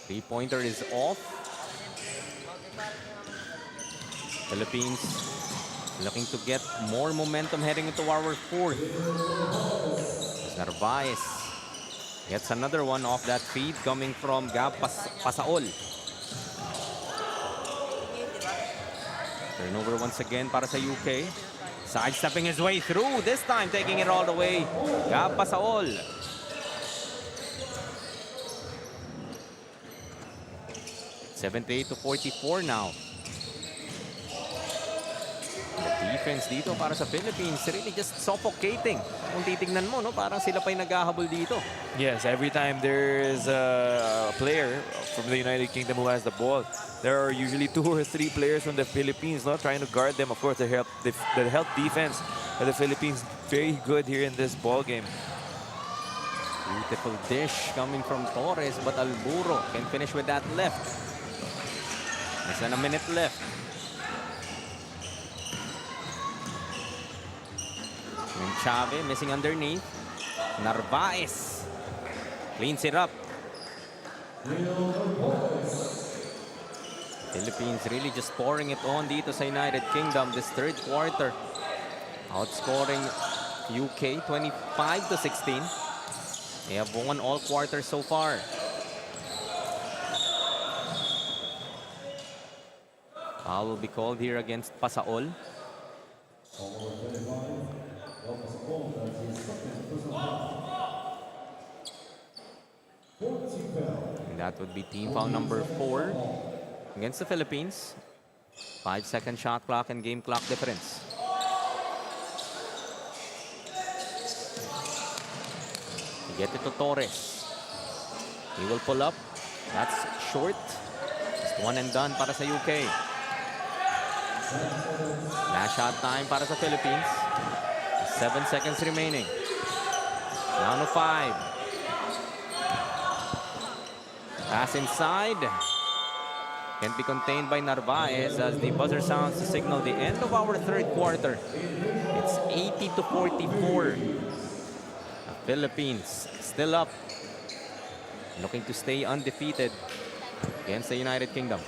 Three-pointer is off. Philippines looking to get more momentum heading into our fourth. Narvaez gets another one off that feed coming from Gab Pasaol. Turnover once again para sa UK. Sidestepping his way through, this time taking it all the way. Gab Pasaol. 78-44 now. The defense dito para sa Philippines really just suffocating. Kung titignan mo, no, parang sila pa'y naghahabol dito. Yes, every time there is a player from the United Kingdom who has the ball, there are usually 2 or 3 players from the Philippines not trying to guard them. Of course, the help defense of the Philippines very good here in this ball game. Beautiful dish coming from Torres, but Alburo can finish with that left. Less than a minute left. And Chave missing underneath. Narvaez cleans it up. Philippines really just pouring it on dito sa United Kingdom this third quarter. Outscoring UK 25-16. They have won all quarters so far. Foul will be called here against Pasaol. And that would be team foul number 4 against the Philippines. 5-second shot clock and game clock difference. Get it to Torres. He will pull up. That's short. Just one and done para sa UK. Last shot time para sa Philippines. 7 seconds remaining. Down to 5. Pass inside. Can't be contained by Narvaez as the buzzer sounds to signal the end of our third quarter. It's 80-44. The Philippines still up. Looking to stay undefeated against the United Kingdom.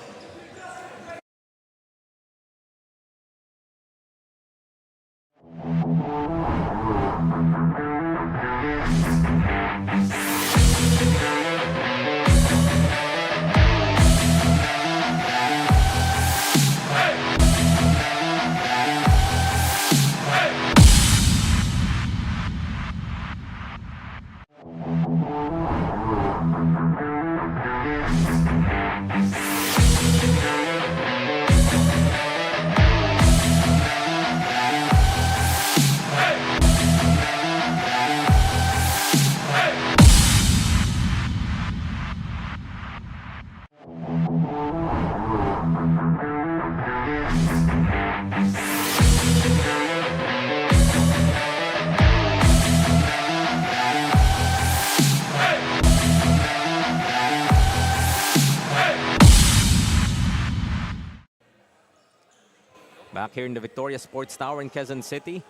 Back here in the Victoria Sports Tower in Quezon City.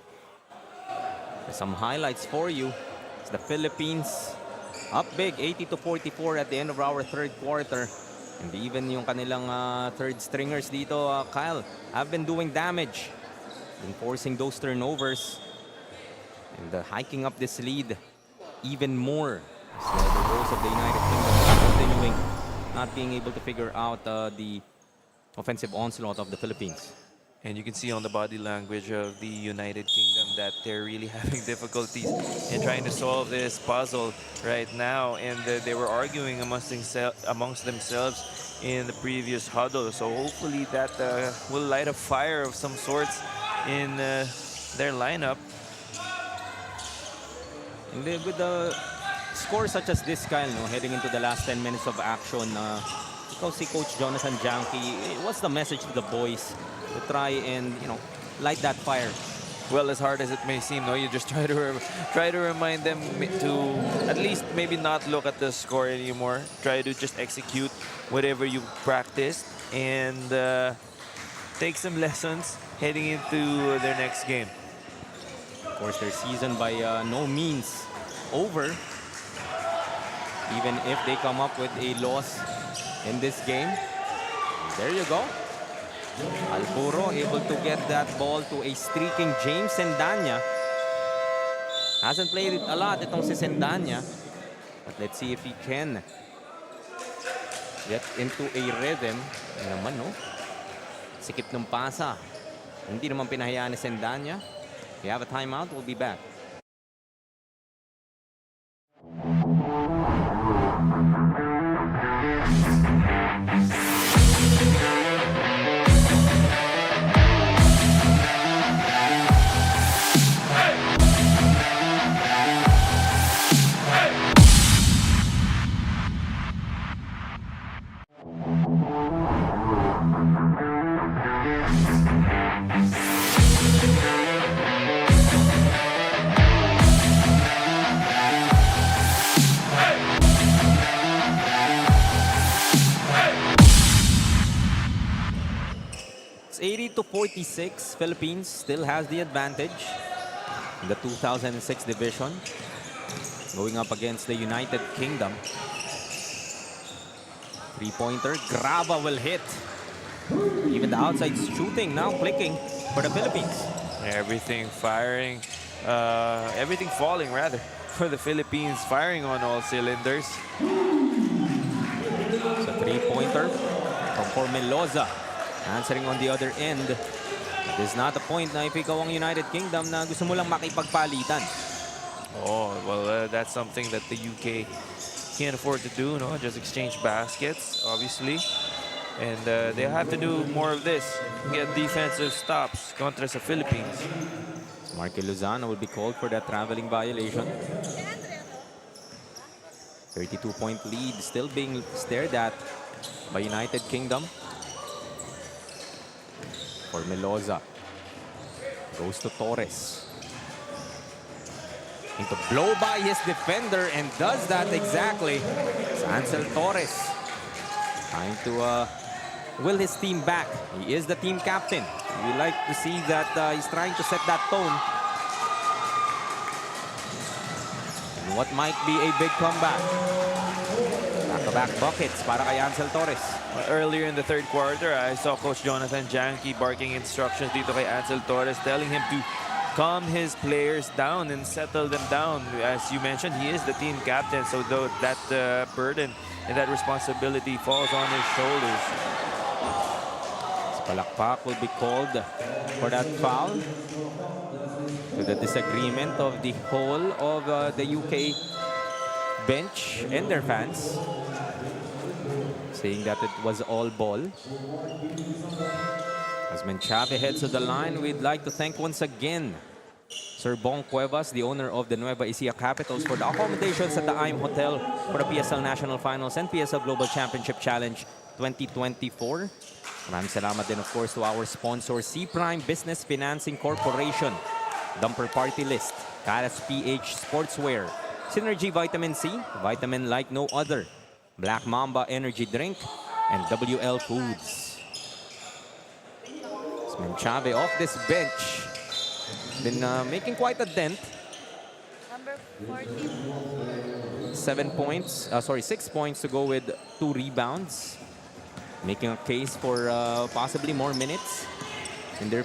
There's some highlights for you. It's the Philippines up big, 80-44 at the end of our third quarter. And even yung kanilang third stringers dito, Kyle, have been doing damage. Been forcing those turnovers. And hiking up this lead even more. So the goals of the United Kingdom are continuing, not being able to figure out the offensive onslaught of the Philippines. And you can see on the body language of the United Kingdom that they're really having difficulties in trying to solve this puzzle right now. And they were arguing amongst themselves in the previous huddle. So hopefully that will light a fire of some sorts in their lineup. And with the score such as this, Kyle, no, heading into the last 10 minutes of action, ikaw si Coach Jonathan Janky, what's the message to the boys to try and, light that fire? Well, as hard as it may seem, no, you just try to remind them to at least maybe not look at the score anymore. Try to just execute whatever you practiced and take some lessons heading into their next game. Of course, their season by no means over. Even if they come up with a loss in this game. There you go. Alburo able to get that ball to a streaking James Sendanya. Hasn't played it a lot itong si Sendanya. But let's see if he can get into a rhythm. Ano naman, no? Sikip ng pasa. Hindi naman pinahayaan ni Sendanya. We have a timeout. We'll be back. It's 80-46. Philippines still has the advantage in the 2006 division, going up against the United Kingdom. Three-pointer, Grava will hit. Even the outside shooting now clicking for the Philippines. Everything firing, everything falling rather for the Philippines, firing on all cylinders. So three-pointer from Formeloza. Answering on the other end. This is not the point na if ikaw ang United Kingdom na gusto mo lang makipagpalitan. Oh, well, that's something that the UK can't afford to do, no? Just exchange baskets, obviously. And they have to do more of this. Get defensive stops contra sa Philippines. Marky Lozano will be called for that traveling violation. 32-point lead still being stared at by United Kingdom. Formeloza goes to Torres. Into blow by his defender and does that exactly. It's Ansel Torres trying to will his team back. He is the team captain. We like to see that he's trying to set that tone. And what might be a big comeback. Back-to-back buckets para kay Ansel Torres. Earlier in the third quarter, I saw Coach Jonathan Janke barking instructions dito kay Ansel Torres, telling him to calm his players down and settle them down. As you mentioned, he is the team captain, so though that burden and that responsibility falls on his shoulders. Palakpak will be called for that foul. To the disagreement of the whole of the UK bench and their fans, saying that it was all ball. As Menchave heads to the line, we'd like to thank once again Sir Bong Cuevas, the owner of the Nueva Ecija Capitals, for the accommodations at the IM Hotel for the PSL National Finals and PSL Global Championship Challenge 2024. Maraming salamat din, of course, to our sponsor, C-Prime Business Financing Corporation, Dumper Party List, Caras PH Sportswear, Synergy Vitamin C, vitamin like no other, Black Mamba Energy Drink, and WL Foods. Menchave off this bench. Been making quite a dent. Number 40. 6 points to go with 2 rebounds. Making a case for possibly more minutes in their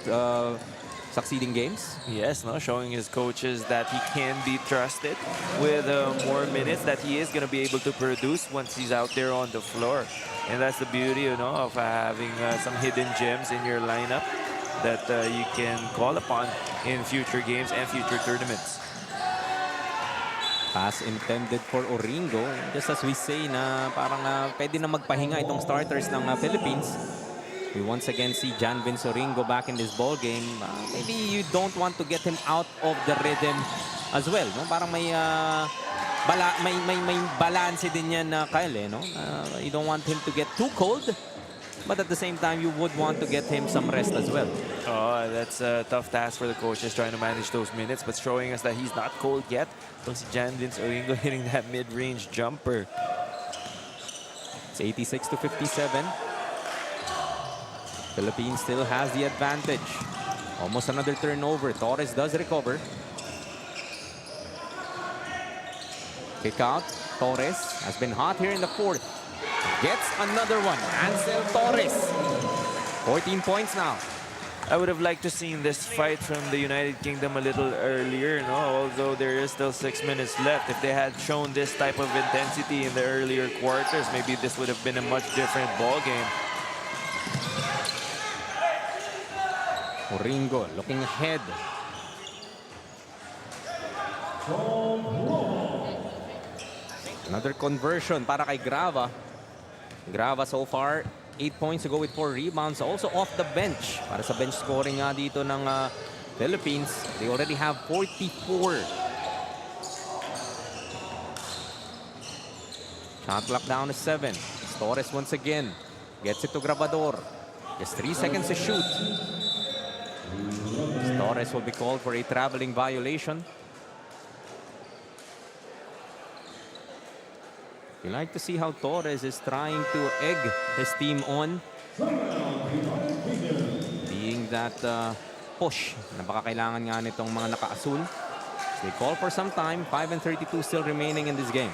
succeeding games. Yes, no, showing his coaches that he can be trusted with more minutes, that he is going to be able to produce once he's out there on the floor. And that's the beauty, you know, of having some hidden gems in your lineup that you can call upon in future games and future tournaments. Pass intended for Oringo. Just as we say na parang pwede na magpahinga itong starters ng Philippines. We once again see Jan Vince Oringo back in this ball game. Maybe you don't want to get him out of the rhythm as well. No? Parang may balance din yan na Kyle. No? You don't want him to get too cold. But at the same time, you would want to get him some rest as well. Oh, that's a tough task for the coaches trying to manage those minutes, but showing us that he's not cold yet. Don't see Jan Vince Oringo hitting that mid-range jumper. It's 86-57. Philippines still has the advantage. Almost another turnover. Torres does recover. Kick out. Torres has been hot here in the fourth. Gets another one. Ansel Torres. 14 points now. I would have liked to seen this fight from the United Kingdom a little earlier, although there is still 6 minutes left. If they had shown this type of intensity in the earlier quarters, maybe this would have been a much different ball game. Oringo looking ahead. Another conversion para kay Grava. Grava so far, 8 points to go with 4 rebounds. Also off the bench. Para sa bench scoring nga dito ng Philippines. They already have 44. Shot clock down to 7. Torres once again. Gets it to Grabador. Just 3 seconds to shoot. Torres will be called for a traveling violation. You like to see how Torres is trying to egg his team on. The giving that push na baka kailangan nga nitong mga naka-asul. They call for some time. 5:32 still remaining in this game.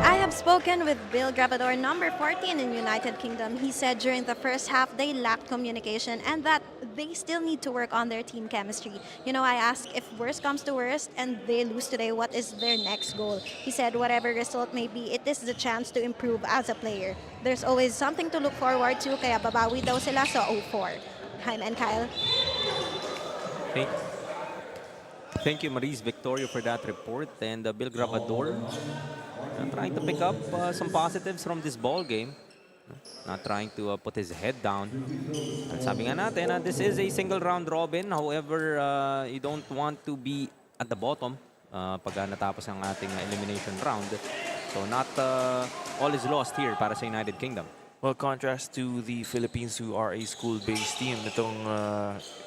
I have spoken with Bill Grabador, number 14 in United Kingdom. He said during the first half they lacked communication and that they still need to work on their team chemistry. You know, I asked if worst comes to worst and they lose today, what is their next goal? He said whatever result may be, it is the chance to improve as a player. There's always something to look forward to, kaya babawi daw sila sa 0-4. Jaime and Kyle. Thank you, Maurice Victorio, for that report. And Bill Grabador trying to pick up some positives from this ball game. Not trying to put his head down. At sabi nga natin, this is a single round robin. However, you don't want to be at the bottom pag natapos ang ating elimination round. So not all is lost here para sa United Kingdom. Well, contrast to the Philippines, who are a school-based team, itong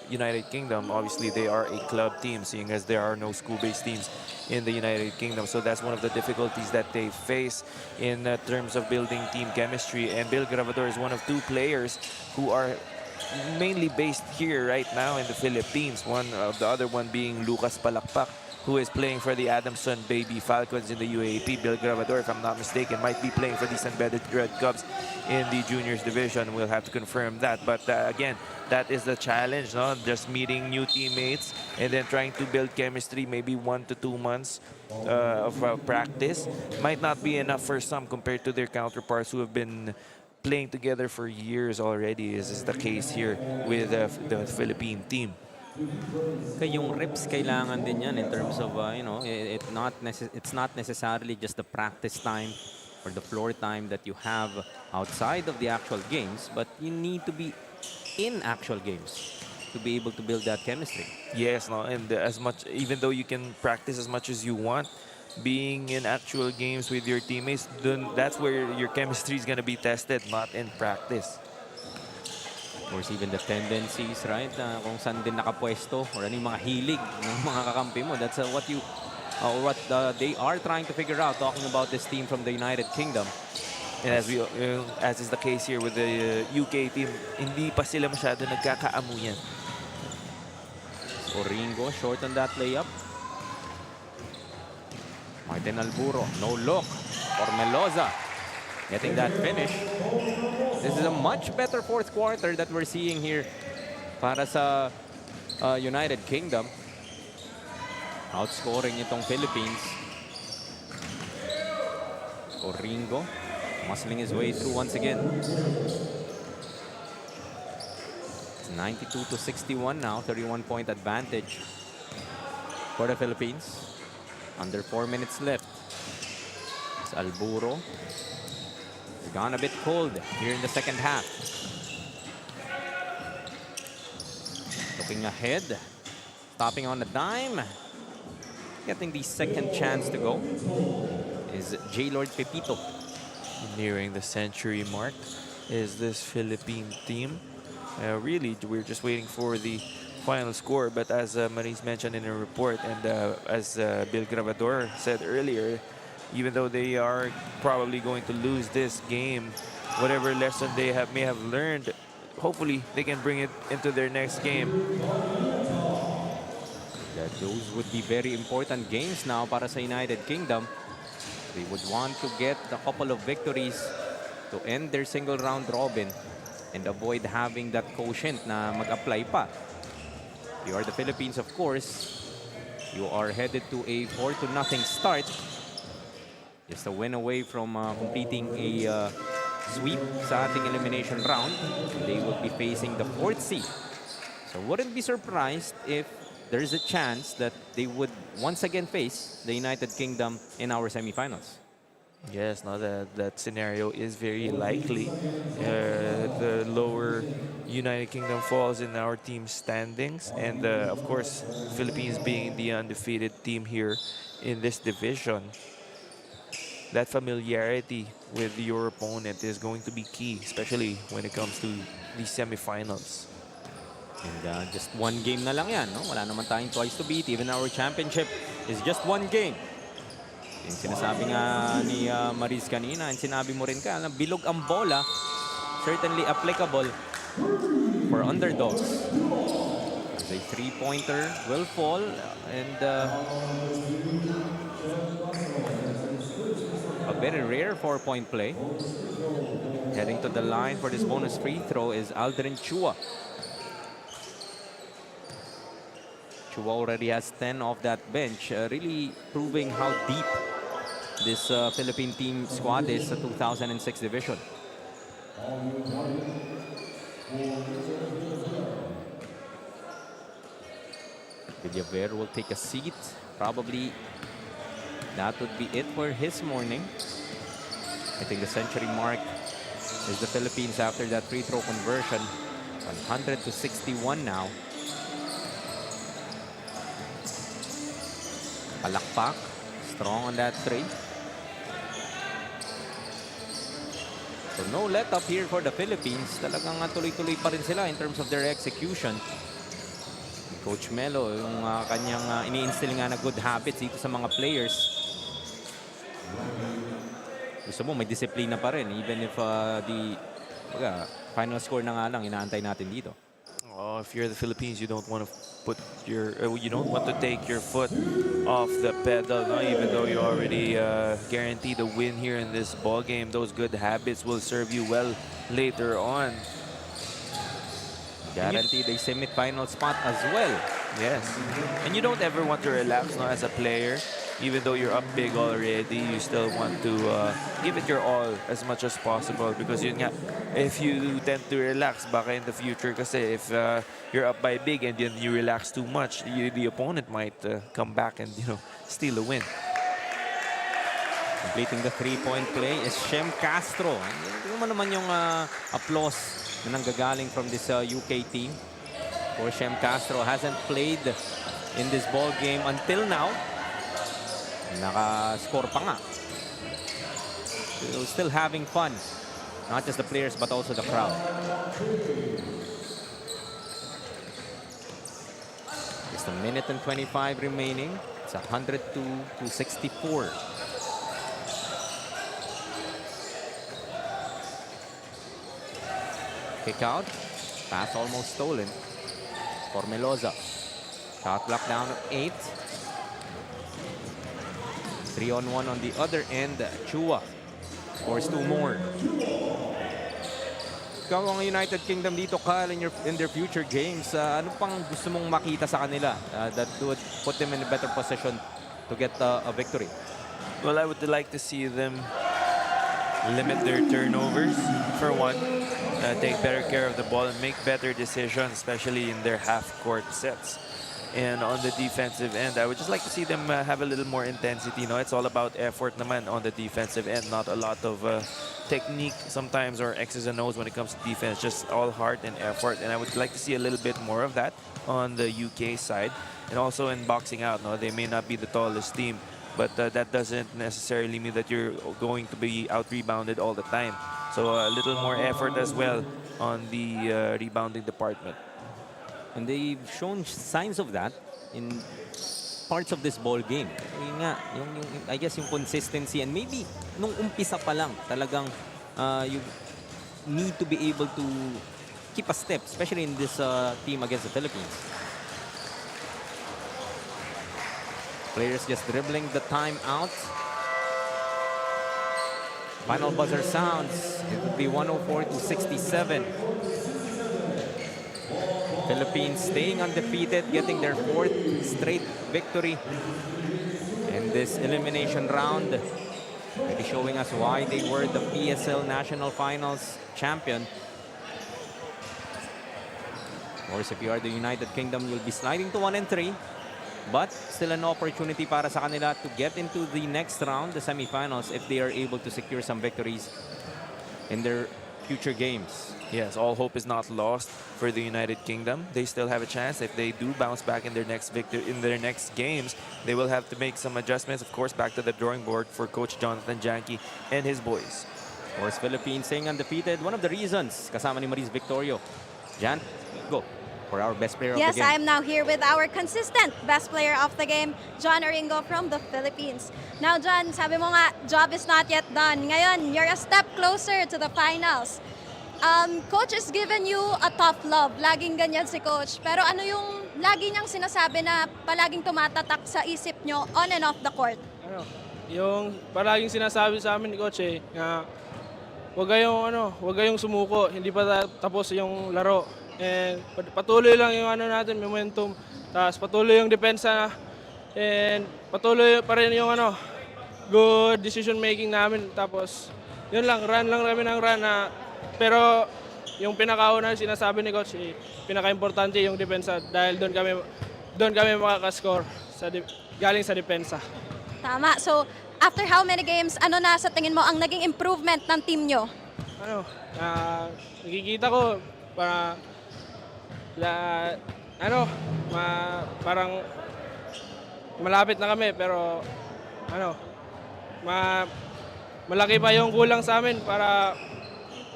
United Kingdom, obviously they are a club team, seeing as there are no school-based teams in the United Kingdom. So that's one of the difficulties that they face in terms of building team chemistry. And Bill Grabador is one of two players who are mainly based here right now in the Philippines. The other one being Lucas Palakpak, who is playing for the Adamson Baby Falcons in the UAAP. Bill Grabador, if I'm not mistaken, might be playing for the Embedded Red Cubs in the juniors division. We'll have to confirm that. But again, that is the challenge, no? Just meeting new teammates and then trying to build chemistry, maybe 1 to 2 months of practice. Might not be enough for some compared to their counterparts who have been playing together for years already, as is the case here with the Philippine team. Kaya yung reps kailangan din yan in terms of, you know, it's not necessarily just the practice time or the floor time that you have outside of the actual games, but you need to be in actual games to be able to build that chemistry. Yes, no, and as much, even though you can practice as much as you want, being in actual games with your teammates, that's where your chemistry is going to be tested, not in practice. Of course, even the tendencies, right? Kung saan din nakapwesto or ano yung mga hilig ng mga kakampi mo. That's what they are trying to figure out, talking about this team from the United Kingdom. And as is the case here with the UK team, hindi pa sila masyado nagkakaamuyan. Oringo, short on that layup. Martin Alburo, no look for Meloza. Getting that finish. This is a much better fourth quarter that we're seeing here para sa United Kingdom. Outscoring itong Philippines. Oringo muscling his way through once again. It's 92-61 now, 31-point advantage for the Philippines. Under 4 minutes left. It's Alburo. It's gone a bit cold here in the second half. Looking ahead. Stopping on a dime. Getting the second chance to go is J-Lord Pepito. Nearing the century mark is this Philippine team. Really, we're just waiting for the final score. But as Maurice mentioned in her report, and as Bill Grabador said earlier, even though they are probably going to lose this game, whatever lesson they may have learned, hopefully they can bring it into their next game. Those would be very important games now para sa United Kingdom. They would want to get a couple of victories to end their single round robin and avoid having that quotient na mag-apply pa. If you are the Philippines, of course, you are headed to a 4-0 start. Just a win away from completing a sweep sa ating elimination round. They will be facing the 4th seed. So wouldn't be surprised if there's a chance that they would once again face the United Kingdom in our semifinals. Yes, no, that scenario is very likely. The lower United Kingdom falls in our team standings, and of course, Philippines being the undefeated team here in this division, that familiarity with your opponent is going to be key, especially when it comes to the semifinals. And just one game na lang yan, no? Wala naman tayong twice to beat. Even our championship is just one game. Yung sinasabi nga ni Maris kanina, and sinabi mo rin ka, na bilog ang bola, certainly applicable for underdogs. The three-pointer will fall, and a very rare 4-point play. Heading to the line for this bonus free throw is Aldrin Chua. Chua already has 10 off that bench, really proving how deep this Philippine team squad is sa 2006 division. Villaver will take a seat. Probably that would be it for his morning. I think the century mark is the Philippines after that free throw conversion. 100-61 now. Palakpak, strong on that three. So no let up here for the Philippines. Talagang tuloy-tuloy pa rin sila in terms of their execution. Coach Melo, yung kanyang ini-instill nga na good habits dito sa mga players. Gusto mo, may disiplina pa rin even if the final score na nga lang inaantay natin dito. Oh, if you're the Philippines, you don't want to put your, you don't want to take your foot off the pedal, no? Even though you already guaranteed a win here in this ball game. Those good habits will serve you well later on. Guaranteed a semi-final spot as well. Yes, and you don't ever want to relax, no, as a player. Even though you're up big already, you still want to give it your all as much as possible, because yun nga, if you tend to relax baka in the future, kasi if you're up by big and then you relax too much, the opponent might come back and steal a win. Completing the three-point play is Shem Castro. Hindi naman yung applause na nanggagaling from this UK team. For Shem Castro hasn't played in this ball game until now. Naka-score pa nga. Still having fun. Not just the players but also the crowd. Just a minute and 25 remaining. It's 102-64. Kick out. Pass almost stolen for Meloza. Shot clock down to 8. 3-on-1 on the other end. Chua scores 2 more. Ikaw ang United Kingdom dito, Kyle, in their future games. Ano pang gusto mong makita sa kanila that would put them in a better position to get a victory? Well, I would like to see them limit their turnovers, for one. Take better care of the ball and make better decisions, especially in their half-court sets. And on the defensive end, I would just like to see them have a little more intensity. It's all about effort naman on the defensive end, not a lot of technique sometimes or X's and O's when it comes to defense, just all heart and effort. And I would like to see a little bit more of that on the UK side. And also in boxing out, they may not be the tallest team, but that doesn't necessarily mean that you're going to be out-rebounded all the time. So a little more effort as well on the rebounding department. And they've shown signs of that in parts of this ball game. Yun nga, I guess yung consistency, and maybe nung umpisa pa lang, talagang you need to be able to keep a step, especially in this team against the Philippines. Players just dribbling the time out. Final buzzer sounds. It would be 104 to 67. Philippines staying undefeated, getting their 4th straight victory in this elimination round. Maybe showing us why they were the PSL National Finals champion. Of course, if you are the United Kingdom, you'll be sliding to 1-3. But still an opportunity para sa kanila to get into the next round, the semifinals, if they are able to secure some victories in their future games. Yes, all hope is not lost for the United Kingdom. They still have a chance. If they do bounce back in their next games, they will have to make some adjustments, of course, back to the drawing board for Coach Jonathan Janke and his boys. Of course, Philippines staying undefeated. One of the reasons, kasama ni Maris Victorio. Jan, go for our best player of Yes, the game. I'm now here with our consistent best player of the game, John Oringo from the Philippines. Now, John, sabi mo nga, job is not yet done. Ngayon, you're a step closer to the finals. Coach has given you a tough love. Laging ganyan si Coach. Pero ano yung lagi niyang sinasabi na palaging tumatatak sa isip nyo on and off the court? Yung palaging sinasabi sa amin ni Coach na wag kayong sumuko, hindi pa tapos yung laro. And patuloy lang yung natin, momentum. Tapos patuloy yung depensa and patuloy pa rin yung good decision making namin. Tapos yun lang, run lang kami ng run na pero yung pinakauna sinasabi ni Coach, pinaka-importante yung depensa dahil doon kami makaka-score galing sa depensa. Tama. So, after how many games, ano na sa tingin mo ang naging improvement ng team nyo? Nakikita ko parang malapit na kami pero malaki pa yung kulang sa amin para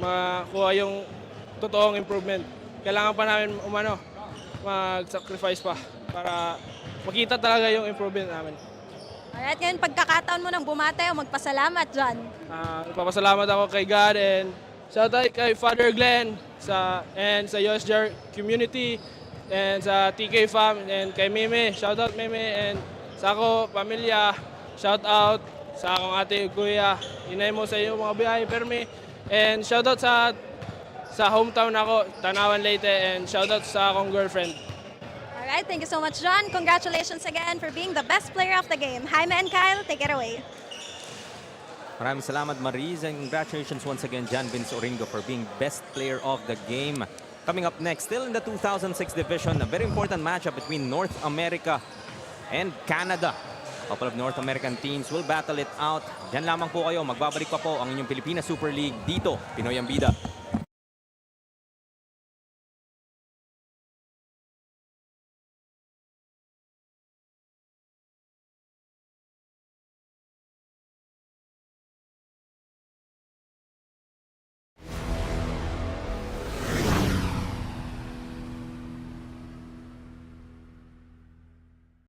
makuha yung totoong improvement. Kailangan pa namin mag-sacrifice pa para makita talaga yung improvement namin. Alright, ngayon pagkakataon mo nang bumate o magpasalamat, John. Nagpapasalamat ako kay God and shout out kay Father Glenn and sa USJR community and sa TK fam and kay Meme. Shout out Meme and sa ako, pamilya. Shout out sa akong ate, kuya. Inay mo sa iyo mga biyahe, permi. And shout out sa hometown ako, Tanawan Leyte, and shout out sa akong girlfriend. Alright, thank you so much, John. Congratulations again for being the best player of the game. Jaime and Kyle, take it away. Maraming salamat, Maris, and congratulations once again, Jan Vince Oringo, for being best player of the game. Coming up next, still in the 2006 division, a very important matchup between North America and Canada. A couple of North American teams will battle it out. Diyan lamang po kayo, magbabalik pa po ang inyong Pilipinas Super League dito, Pinoy ang Bida.